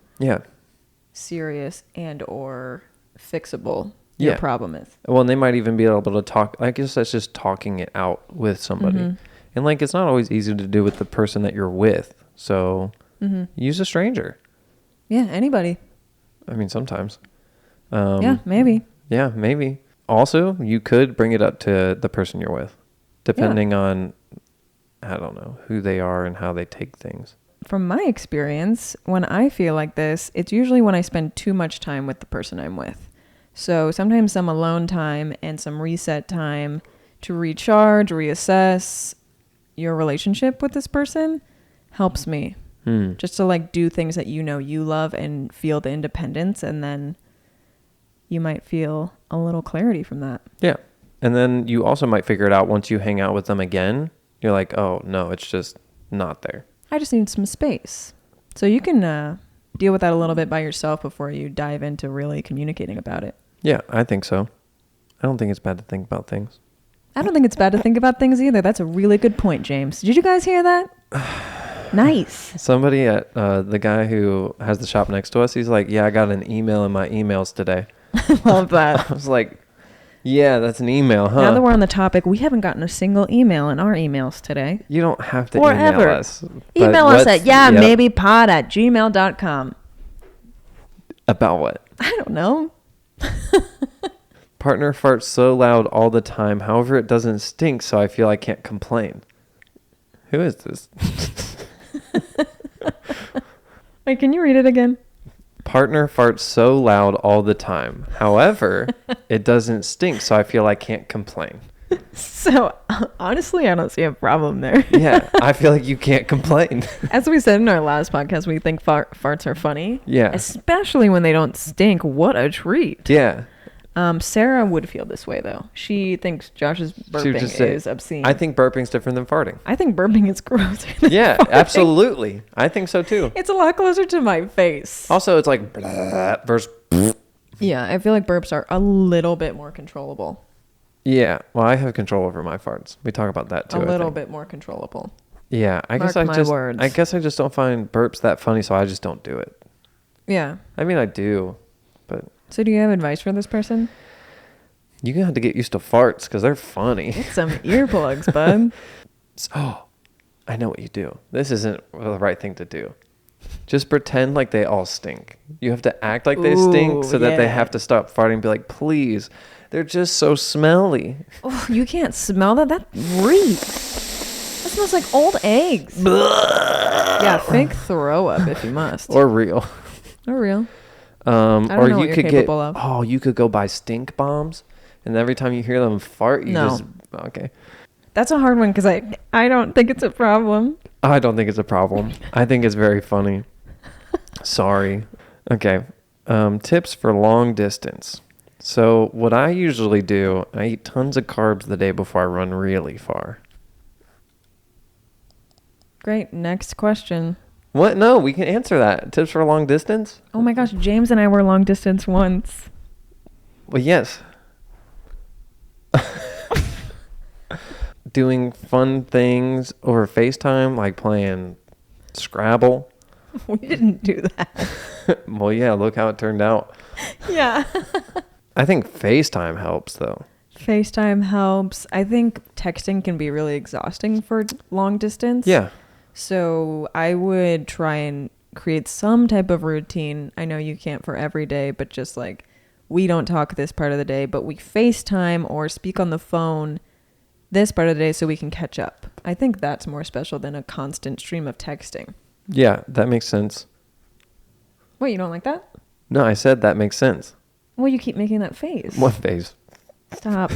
B: serious and or fixable your problem is.
A: Well, and they might even be able to talk. I guess that's just talking it out with somebody. And like, it's not always easy to do with the person that you're with. So use a stranger.
B: Yeah, anybody.
A: I mean, sometimes.
B: Yeah, maybe.
A: Yeah, maybe. Also, you could bring it up to the person you're with, depending on, I don't know, who they are and how they take things.
B: From my experience, when I feel like this, it's usually when I spend too much time with the person I'm with. So sometimes some alone time and some reset time to recharge, reassess your relationship with this person helps me. Just to like do things that you know you love and feel the independence, and then you might feel a little clarity from that. Yeah.
A: And then you also might figure it out once you hang out with them again. You're like, oh, no, it's just not there.
B: I just need some space. So you can deal with that a little bit by yourself before you dive into really communicating about it.
A: Yeah, I think so. I don't think it's bad to think about things.
B: I don't think it's bad to think about things either. That's a really good point, James. Did you guys hear that? Nice.
A: Somebody at the guy who has the shop next to us, he's like, yeah, I got an email in my emails today.
B: Love that.
A: I was like, yeah, that's an email, huh?
B: Now that we're on the topic, we haven't gotten a single email in our emails today.
A: You don't have to
B: or
A: email
B: ever.
A: us.
B: Email us at maybe pod@gmail.com.
A: About what?
B: I don't know.
A: Partner farts so loud all the time. However, it doesn't stink, so I feel I can't complain. Who is this?
B: Wait, can you read it again?
A: Partner farts so loud all the time. However, it doesn't stink, so I feel I can't complain.
B: So, honestly, I don't see a problem there.
A: Yeah, I feel like you can't complain.
B: As we said in our last podcast, we think farts are funny.
A: Yeah.
B: Especially when they don't stink. What a treat.
A: Yeah.
B: Sarah would feel this way, though. She thinks Josh's burping is obscene.
A: I think burping's different than farting.
B: I think burping is gross.
A: Yeah, absolutely. I think so, too.
B: It's a lot closer to my face.
A: Also, it's like blah versus...
B: Yeah, I feel like burps are a little bit more controllable.
A: Yeah, well, I have control over my farts. We talk about that, too,
B: A little bit more controllable.
A: Yeah, I guess I just don't find burps that funny, so I just don't do it.
B: Yeah.
A: I mean, I do, but...
B: So do you have advice for this person?
A: You're going to have to get used to farts because they're funny.
B: Get some earplugs, bud.
A: Oh, I know what you do. This isn't the right thing to do. Just pretend like they all stink. You have to act like they stink so that they have to stop farting and be like, please, they're just so smelly.
B: Oh, you can't smell that? That reeks. That smells like old eggs. Yeah, fake throw up if you must.
A: Or real.
B: Or real.
A: Or you could
B: you could go buy stink bombs
A: And every time you hear them fart, you
B: No.
A: just... Okay.
B: That's a hard one because I don't think it's a problem.
A: I don't think it's a problem. I think it's very funny. Sorry. Okay. Tips for long distance. So what I usually do, I eat tons of carbs the day before I run really far.
B: Great. Next question.
A: What? No, we can answer that. Tips for long distance?
B: Oh my gosh, James and I were long distance once.
A: Well, yes. Doing fun things over FaceTime, like playing Scrabble.
B: We didn't do that.
A: Well, yeah, look how it turned out.
B: Yeah.
A: I think FaceTime helps, though.
B: FaceTime helps. I think texting can be really exhausting for long distance.
A: Yeah.
B: So I would try and create some type of routine. I know you can't for every day, but just like we don't talk this part of the day, but we FaceTime or speak on the phone this part of the day so we can catch up. I think that's more special than a constant stream of texting.
A: Yeah, that makes sense.
B: Wait, you don't like that?
A: No, I said that makes sense.
B: Well, you keep making that face.
A: What face?
B: Stop.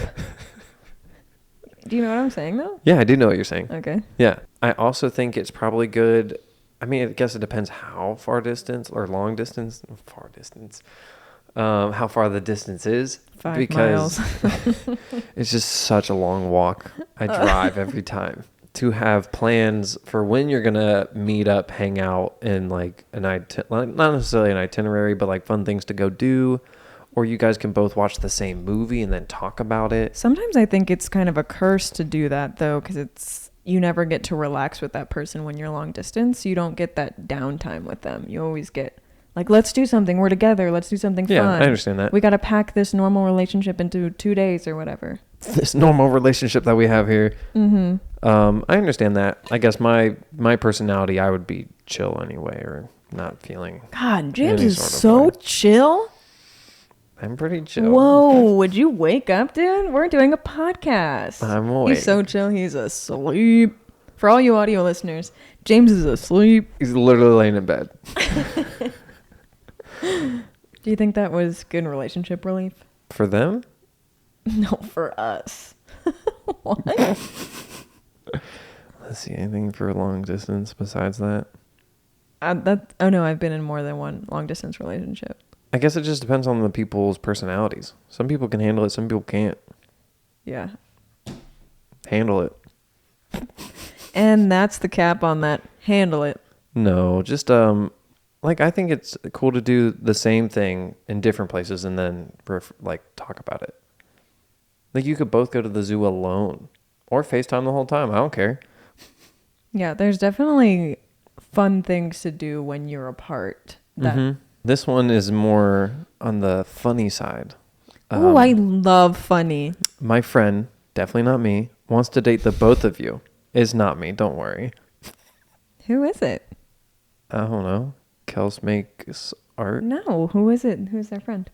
B: Do you know what I'm saying, though?
A: Yeah, I do know what you're saying.
B: Okay.
A: Yeah. I also think it's probably good. I mean, I guess it depends how far distance or long distance. Far distance. How far the distance is.
B: 5 miles.
A: It's just such a long walk. I drive every time. To have plans for when you're going to meet up, hang out, and like not necessarily an itinerary, but like fun things to go do. Or you guys can both watch the same movie and then talk about it.
B: Sometimes I think it's kind of a curse to do that, though, because you never get to relax with that person when you're long distance. You don't get that downtime with them. You always get like, let's do something. We're together. Let's do something fun.
A: Yeah, I understand that.
B: We got to pack this normal relationship into 2 days or whatever.
A: This normal relationship that we have here.
B: Mm-hmm.
A: I understand that. I guess my personality, I would be chill anyway, or not feeling.
B: God, James
A: any
B: is
A: sort of
B: so
A: way.
B: chill.
A: I'm pretty chill.
B: Whoa, would you wake up, dude? We're doing a podcast.
A: I'm awake.
B: He's so chill. He's asleep. For all you audio listeners, James is asleep.
A: He's literally laying in bed.
B: Do you think that was good relationship relief?
A: For them?
B: No, for us. What?
A: Let's see, anything for long distance besides that?
B: Oh no, I've been in more than one long distance relationship.
A: I guess it just depends on the people's personalities. Some people can handle it, some people can't
B: Yeah.
A: handle it.
B: And that's the cap on that. Handle it.
A: No, just like I think it's cool to do the same thing in different places and then like talk about it. Like you could both go to the zoo alone or FaceTime the whole time. I don't care.
B: Yeah, there's definitely fun things to do when you're apart. That
A: This one is more on the funny side.
B: Oh, I love funny.
A: My friend, definitely not me, wants to date the both of you. It's not me, don't worry.
B: Who is it?
A: I don't know. Kels makes art?
B: No, who is it? Who's their friend?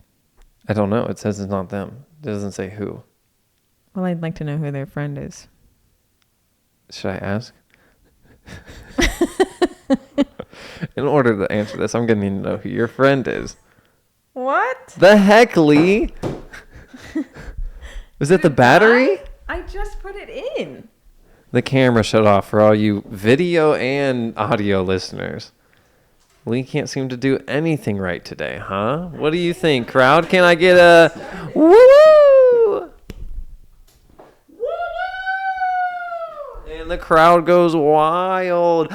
A: I don't know. It says it's not them. It doesn't say who.
B: Well, I'd like to know who their friend is.
A: Should I ask? In order to answer this, I'm going to need to know who your friend is.
B: What?
A: The heck, Lee? Was it the battery?
B: I just put it in.
A: The camera shut off for all you video and audio listeners. Lee can't seem to do anything right today, huh? What do you think, crowd? Can I get a woo-woo? And the crowd goes wild.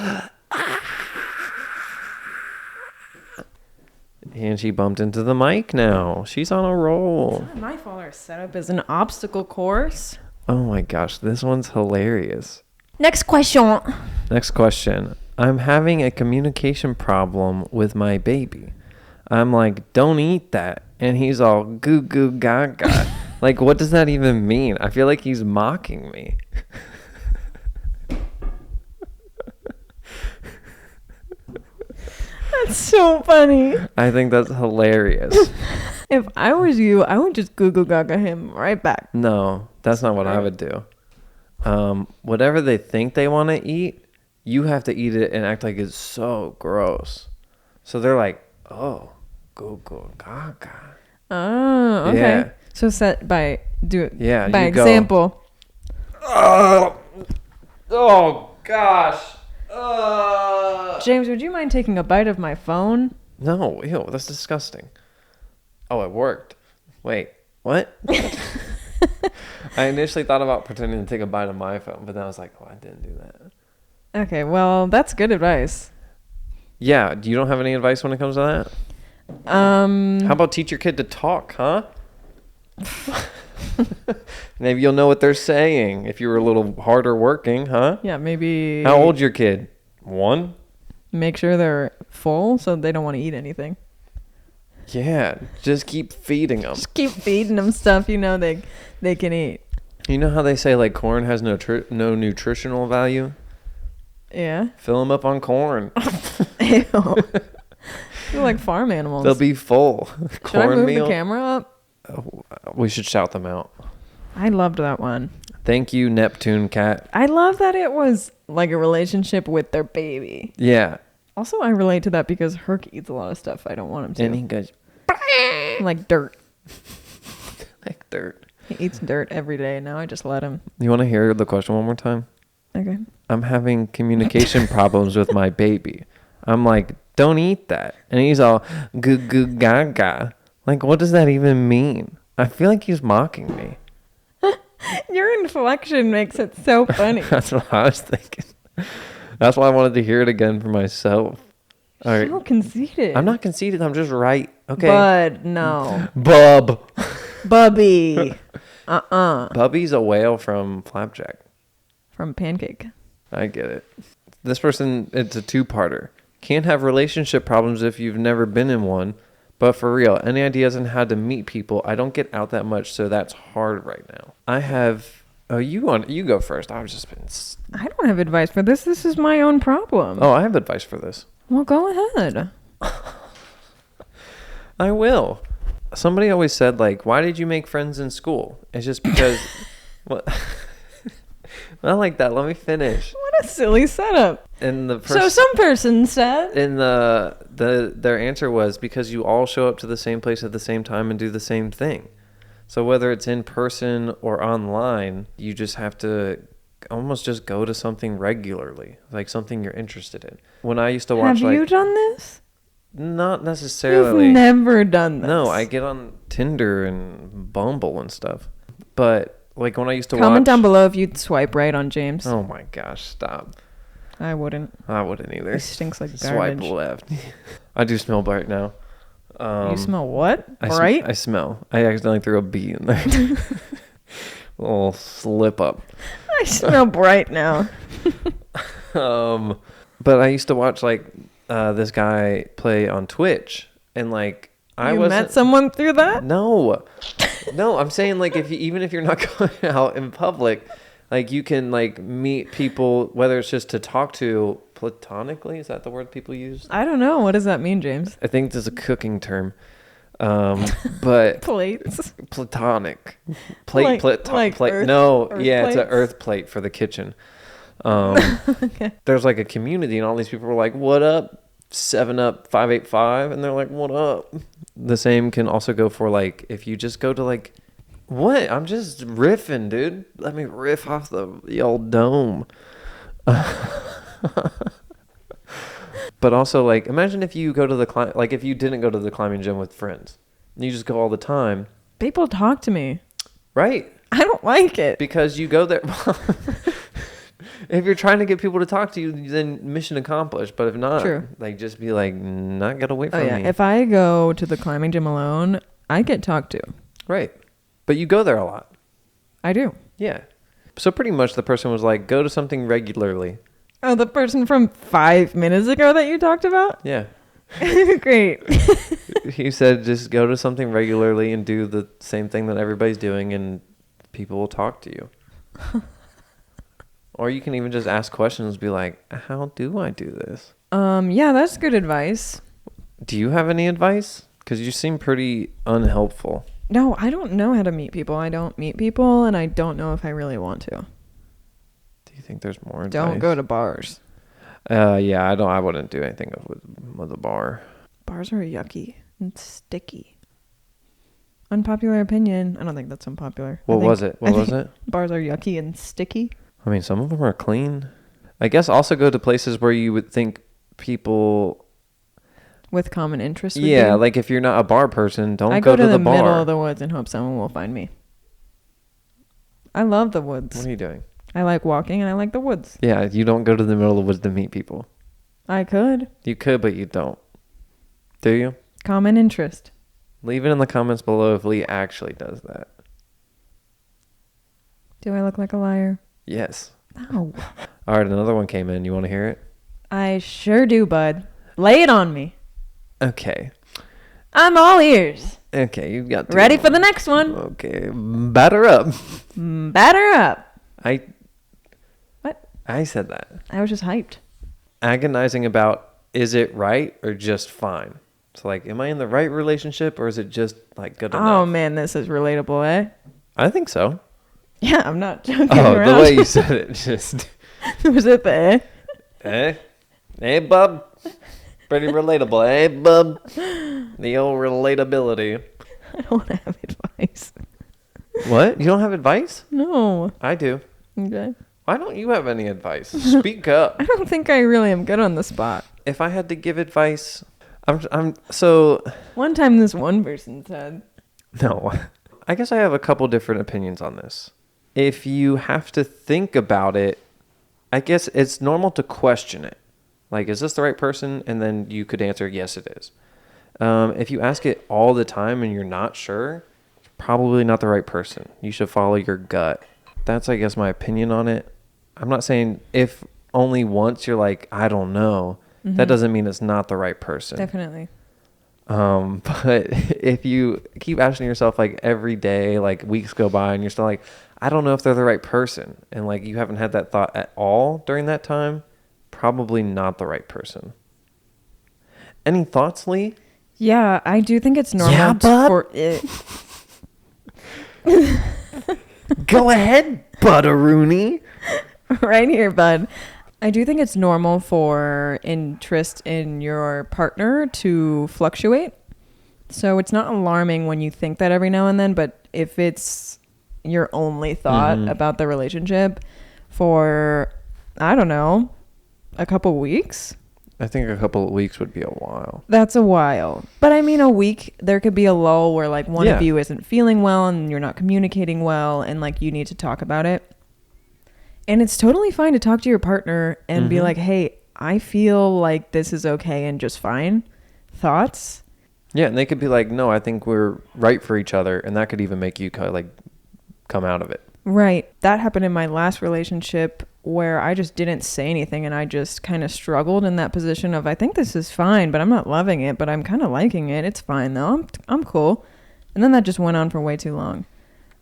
A: And she bumped into the mic now. She's on a roll.
B: It's not my fault our setup is an obstacle course.
A: Oh my gosh, this one's hilarious.
B: Next question.
A: Next question. I'm having a communication problem with my baby. I'm like, don't eat that. And he's all goo goo gaga. Like, what does that even mean? I feel like he's mocking me.
B: That's so funny.
A: I think that's hilarious.
B: If I was you, I would just Google Gaga him right back.
A: No, that's not what I would do. Whatever they think they want to eat, you have to eat it and act like it's so gross. So they're like, oh, goo goo gaga.
B: Oh, okay.
A: Yeah.
B: So set by do it
A: Yeah,
B: by
A: you go.
B: example.
A: Oh gosh.
B: James, would you mind taking a bite of my phone?
A: No, ew, that's disgusting. Oh, it worked. Wait, what? I initially thought about pretending to take a bite of my phone, but then I was like, oh, I didn't do that.
B: Okay, well, that's good advice.
A: Yeah, you don't have any advice when it comes to that? How about teach your kid to talk, huh? Maybe you'll know what they're saying if you were a little harder working, huh?
B: Yeah, maybe.
A: How old's your kid? 1?
B: Make sure they're full so they don't want to eat anything.
A: Yeah, just keep feeding them.
B: Just keep feeding them stuff you know they can eat.
A: You know how they say like corn has no nutritional value?
B: Yeah.
A: Fill them up on corn.
B: Ew. They're like farm animals.
A: They'll be full.
B: Should I move the camera up?
A: Oh, we should shout them out.
B: I loved that one.
A: Thank you, Neptune Cat.
B: I love that it was like a relationship with their baby.
A: Yeah.
B: Also, I relate to that because Herc eats a lot of stuff I don't want him to.
A: And he goes,
B: Like dirt.
A: like dirt.
B: He eats dirt every day. Now I just let him.
A: You want to hear the question one more time?
B: Okay.
A: I'm having communication problems with my baby. I'm like, don't eat that. And he's all, goo goo gaga. Like, what does that even mean? I feel like he's mocking me.
B: Your inflection makes it so funny.
A: That's what I was thinking. That's why I wanted to hear it again for myself. All right.
B: So conceited.
A: I'm not conceited. I'm just right. Okay.
B: Bud, no.
A: Bub.
B: Bubby.
A: Bubby's a whale from Flapjack.
B: From Pancake.
A: I get it. This person, it's a 2-parter. Can't have relationship problems if you've never been in one. But for real, any ideas on how to meet people? I don't get out that much, so that's hard right now. I have... Oh, you go first. I've just been...
B: I don't have advice for this. This is my own problem.
A: Oh, I have advice for this.
B: Well, go ahead.
A: I will. Somebody always said, like, why did you make friends in school? It's just because... What? I like that. Let me finish.
B: What a silly setup.
A: And the
B: So some person said...
A: And their answer was because you all show up to the same place at the same time and do the same thing. So whether it's in person or online, you just have to almost just go to something regularly, like something you're interested in. When I used to watch,
B: Have you done this?
A: Not necessarily.
B: You've never done this.
A: No, I get on Tinder and Bumble and stuff. But like when I used to
B: Comment
A: watch...
B: down below if you'd swipe right on James.
A: Oh my gosh, stop.
B: I wouldn't.
A: I wouldn't either.
B: He stinks like
A: Swipe
B: garbage.
A: left. I do smell bright now.
B: You smell what?
A: I
B: Right?
A: I smell. I accidentally threw a B in there. A little slip up.
B: I smell bright now.
A: But I used to watch like this guy play on Twitch, and like
B: You met someone through that?
A: No, I'm saying like even if you're not going out in public, like you can like meet people, whether it's just to talk to platonically. Is that the word people use?
B: I don't know. What does that mean, James?
A: I think there's a cooking term. But
B: Plates.
A: platonic plate.
B: Like earth-
A: No,
B: earth
A: yeah, it's an
B: plates?
A: earth plate for the kitchen.
B: Okay.
A: There's like a community, and all these people were like, "What up, 7up 585?" And they're like, "What up?" The same can also go for like if you just go to like, what? I'm just riffing, dude. Let me riff off the old dome. But also, like, imagine if you go to the like if you didn't go to the climbing gym with friends, you just go all the time,
B: People talk to me.
A: right?
B: I don't like it.
A: Because you go there. If you're trying to get people to talk to you, then mission accomplished. But if not,
B: True.
A: like just be like, not get away from
B: Oh yeah.
A: me.
B: If I go to the climbing gym alone, I get talked to.
A: Right. But you go there a lot.
B: I do.
A: Yeah. So pretty much the person was like, go to something regularly.
B: Oh, the person from 5 minutes ago that you talked about?
A: Yeah.
B: Great.
A: He said just go to something regularly and do the same thing that everybody's doing and people will talk to you. Or you can even just ask questions, be like, how do I do this?
B: Yeah, that's good advice.
A: Do you have any advice? Because you seem pretty unhelpful.
B: No, I don't know how to meet people. I don't meet people, and I don't know if I really want to.
A: Do you think there's more advice?
B: Don't go to bars.
A: Yeah, I wouldn't do anything with a bar.
B: Bars are yucky and sticky. Unpopular opinion. I don't think that's unpopular.
A: What was it? What was it?
B: Bars are yucky and sticky.
A: I mean, some of them are clean. I guess also go to places where you would think people...
B: With common interests.
A: Yeah, like if you're not a bar person, don't
B: I
A: go to the bar.
B: middle of the woods and hope someone will find me. I love the woods.
A: What are you doing?
B: I like walking and I like the woods.
A: Yeah, you don't go to the middle of the woods to meet people.
B: I could.
A: You could, but you don't. Do you?
B: Common interest.
A: Leave it in the comments below if Lee actually does that.
B: Do I look like a liar?
A: Yes.
B: No.
A: All right, another one came in. You want to hear it?
B: I sure do, bud. Lay it on me.
A: Okay.
B: I'm all ears.
A: Okay, you've got
B: Ready for the next one.
A: Okay, batter up.
B: Batter up. What?
A: I said that.
B: I was just hyped.
A: Agonizing about, is it right or just fine? So like, am I in the right relationship or is it just like good enough?
B: Oh man, this is relatable, eh?
A: I think so.
B: Yeah, I'm not joking
A: Oh,
B: around.
A: the way you said it just...
B: Was it the eh?
A: Eh? Hey, bub. Pretty relatable, eh, bub? The old relatability.
B: I don't have advice.
A: What? You don't have advice?
B: No.
A: I do.
B: Okay.
A: Why don't you have any advice? Speak up.
B: I don't think I really am good on the spot.
A: If I had to give advice, I'm so...
B: One time this one person said...
A: No. I guess I have a couple different opinions on this. If you have to think about it, I guess it's normal to question it. Like, is this the right person? And then you could answer, yes, it is. If you ask it all the time and you're not sure, it's probably not the right person. You should follow your gut. That's, I guess, my opinion on it. I'm not saying if only once you're like, I don't know, that doesn't mean it's not the right person.
B: Definitely.
A: But if you keep asking yourself like every day, like weeks go by and you're still like, I don't know if they're the right person. And like you haven't had that thought at all during that time, probably not the right person. Any thoughts, Lee?
B: Yeah, I do think it's normal
A: Yeah, bud?
B: for it.
A: Go ahead, Butteroony.
B: Right here, bud. I do think it's normal for interest in your partner to fluctuate. So it's not alarming when you think that every now and then, but if it's your only thought about the relationship for, I don't know, a couple weeks.
A: I think a couple of weeks would be a while.
B: That's a while. But I mean, a week, there could be a lull where like one of you isn't feeling well and you're not communicating well and like you need to talk about it. And it's totally fine to talk to your partner and be like, hey, I feel like this is okay and just fine. Thoughts?
A: Yeah, and they could be like, no, I think we're right for each other. And that could even make you kind of like come out of it.
B: Right. That happened in my last relationship where I just didn't say anything and I just kind of struggled in that position of, I think this is fine, but I'm not loving it, but I'm kind of liking it. It's fine though. I'm cool. And then that just went on for way too long.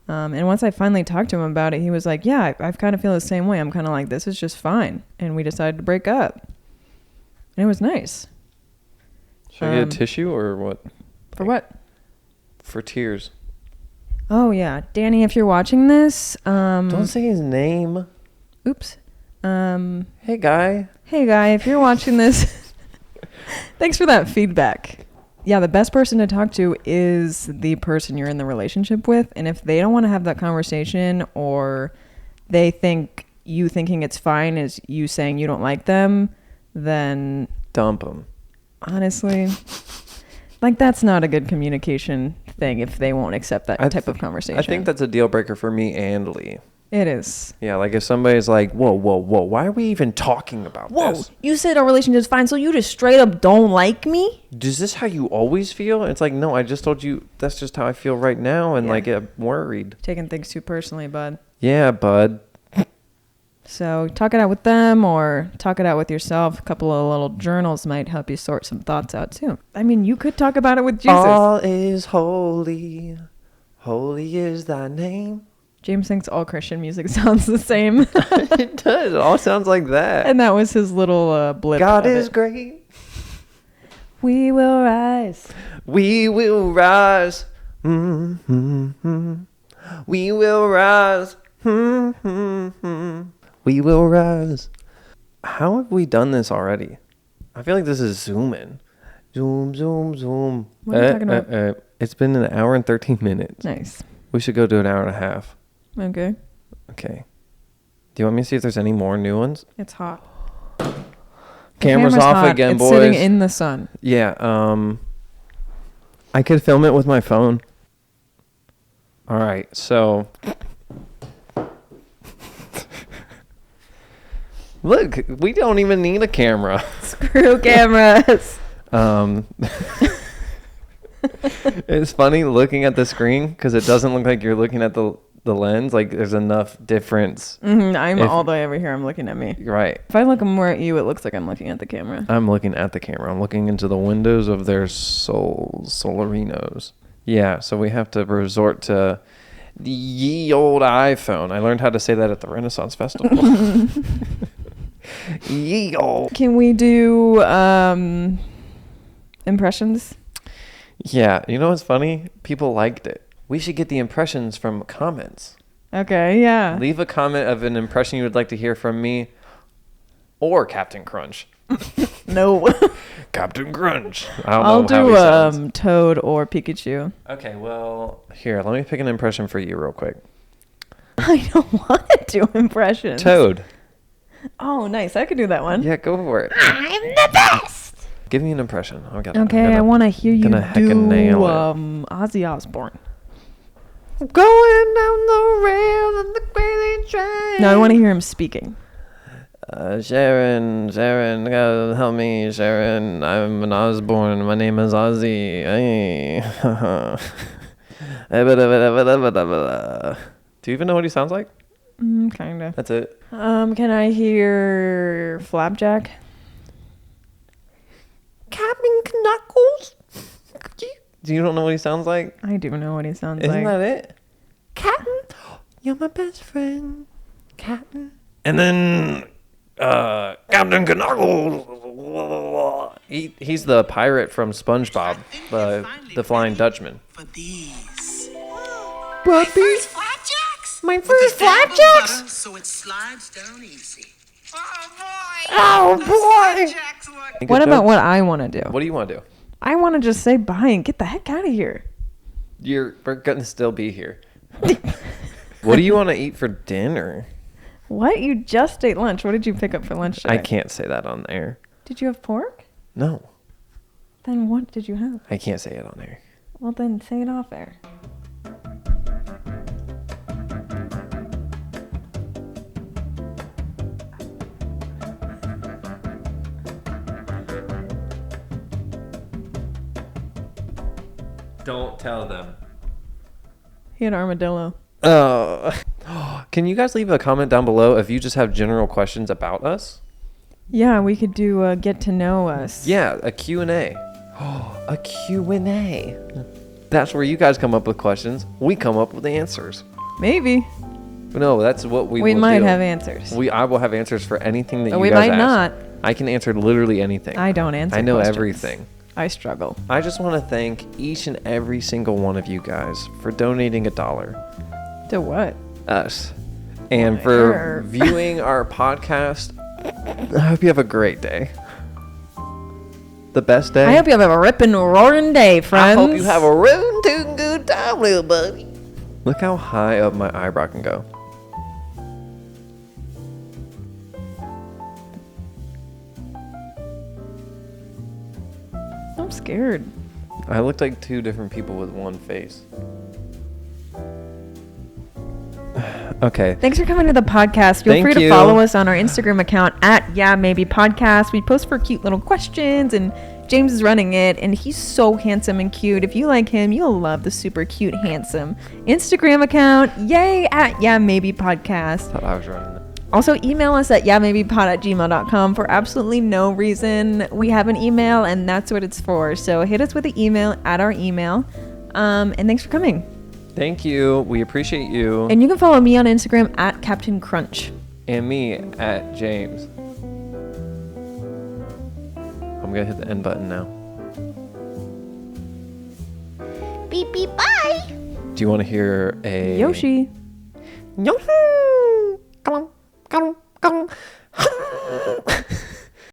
B: And once I finally talked to him about it, he was like, yeah, I kind of feel the same way. I'm kind of like, this is just fine. And we decided to break up. And it was nice.
A: Should I get a tissue or what?
B: For what?
A: For tears.
B: Oh, yeah. Danny, if you're watching this.
A: Don't say his name.
B: Oops.
A: Hey, guy.
B: Hey, guy, if you're watching this. Thanks for that feedback. Yeah, the best person to talk to is the person you're in the relationship with. And if they don't want to have that conversation or they think you thinking it's fine is you saying you don't like them, then...
A: Dump them.
B: Honestly, like that's not a good communication thing if they won't accept that type of conversation.
A: I think that's a deal breaker for me and Lee.
B: It is.
A: Yeah, like if somebody's like, whoa, why are we even talking about this?
B: You said our relationship is fine, so you just straight up don't like me?
A: Is this how you always feel? It's like, no, I just told you that's just how I feel right now, and like I'm worried.
B: Taking things too personally, bud.
A: Yeah, bud.
B: So talk it out with them or talk it out with yourself. A couple of little journals might help you sort some thoughts out too. I mean, you could talk about it with Jesus.
A: All is holy, holy is thy name.
B: James thinks all Christian music sounds the same.
A: It does. It all sounds like that.
B: And that was his little blip.
A: God is great.
B: We will rise.
A: We will rise. Mm-hmm. We will rise. Mm-hmm. We will rise. How have we done this already? I feel like this is zooming. Zoom, zoom, zoom.
B: What are you talking about?
A: It's been an hour and 13 minutes.
B: Nice.
A: We should go to an hour and a half.
B: Okay.
A: Okay. Do you want me to see if there's any more new ones?
B: It's hot.
A: Camera's off
B: hot.
A: again,
B: it's
A: boys.
B: Sitting in the sun.
A: Yeah. I could film it with my phone. All right. So. Look, we don't even need a camera.
B: Screw cameras.
A: It's funny looking at the screen because it doesn't look like you're looking at the lens. Like there's enough difference.
B: I'm all the way over here. I'm looking at me.
A: Right.
B: If I look more at you, it looks like I'm looking at the camera.
A: I'm looking at the camera. I'm looking into the windows of their solarinos. Yeah, so we have to resort to the ye old iPhone. I learned how to say that at the Renaissance Festival. Ye old.
B: Can we do impressions?
A: Yeah, you know what's funny? People liked it. We should get the impressions from comments.
B: Okay, yeah.
A: Leave a comment of an impression you would like to hear from me or Captain Crunch.
B: No.
A: Captain Crunch. I don't
B: I'll
A: know how he sounds.
B: do Toad or Pikachu.
A: Okay, well, here, let me pick an impression for you real quick.
B: I don't want to do impressions.
A: Toad.
B: Oh, nice. I could do that one.
A: Yeah, go for it.
D: I'm the best.
A: Give me an impression.
B: I want to hear you do
A: nail it.
B: Ozzy Osbourne.
A: Going down the rail of the crazy train.
B: No, I want to hear him speaking.
A: Sharon, God help me, Sharon. I'm an Osborne. My name is Ozzy. Hey. Do you even know what he sounds like?
B: Kind of.
A: That's it.
B: Can I hear Flapjack?
A: Captain Knuckles. Do you don't know what he sounds like?
B: I do know what he sounds
A: Isn't
B: like.
A: that it? Captain, you're my best friend, Captain. And then Captain Knuckles. He's the pirate from SpongeBob, the Flying Dutchman.
D: For these.
A: Puppy.
D: First flapjacks.
A: My
D: With the
A: first
D: dab of
A: flapjacks.
D: butter So it slides down easy.
A: Oh boy!
B: What about what I want to do?
A: What do you want to do?
B: I want to just say bye and get the heck out of here.
A: We're gonna still be here. What do you want to eat for dinner?
B: What? You just ate lunch. What did you pick up for lunch today?
A: I can't say that on air.
B: Did you have pork?
A: No,
B: Then what did you have?
A: I can't say it on air.
B: Well, then say it off air.
A: Don't tell them.
B: He had armadillo.
A: Oh. Can you guys leave a comment down below if you just have general questions about us?
B: Yeah, we could do get to know us.
A: Yeah, a Q&A. A Q&A. That's where you guys come up with questions. We come up with answers.
B: Maybe.
A: No, that's what we will
B: might
A: do.
B: have answers.
A: I will have answers for anything that
B: But
A: you
B: we
A: guys
B: might
A: ask.
B: not.
A: I can answer literally anything.
B: I don't answer
A: I know
B: questions.
A: everything.
B: I struggle.
A: I just want to thank each and every single one of you guys for donating $1.
B: To what?
A: Us. And for viewing our podcast. I hope you have a great day. The best day.
B: I hope you have a ripping, roaring day, friends.
A: I hope you have a rootin' tootin' good time, little buddy. Look how high up my eyebrow can go.
B: I'm scared.
A: I looked like two different people with one face. Okay.
B: Thanks for coming to the podcast. Feel free to follow us on our Instagram account at Yeah Maybe Podcast. We post for cute little questions, and James is running it, and he's so handsome and cute. If you like him, you'll love the super cute, handsome Instagram account. Yay at Yeah Maybe Podcast.
A: Thought I was running it.
B: Also, email us at yeahmaybepod@gmail.com for absolutely no reason. We have an email, and that's what it's for. So hit us with an email at our email. And thanks for coming.
A: Thank you. We appreciate you.
B: And you can follow me on Instagram at Captain Crunch.
A: And me at James. I'm going to hit the end button now.
D: Beep beep bye.
A: Do you want to hear a...
B: Yoshi.
A: Yoshi! Come on.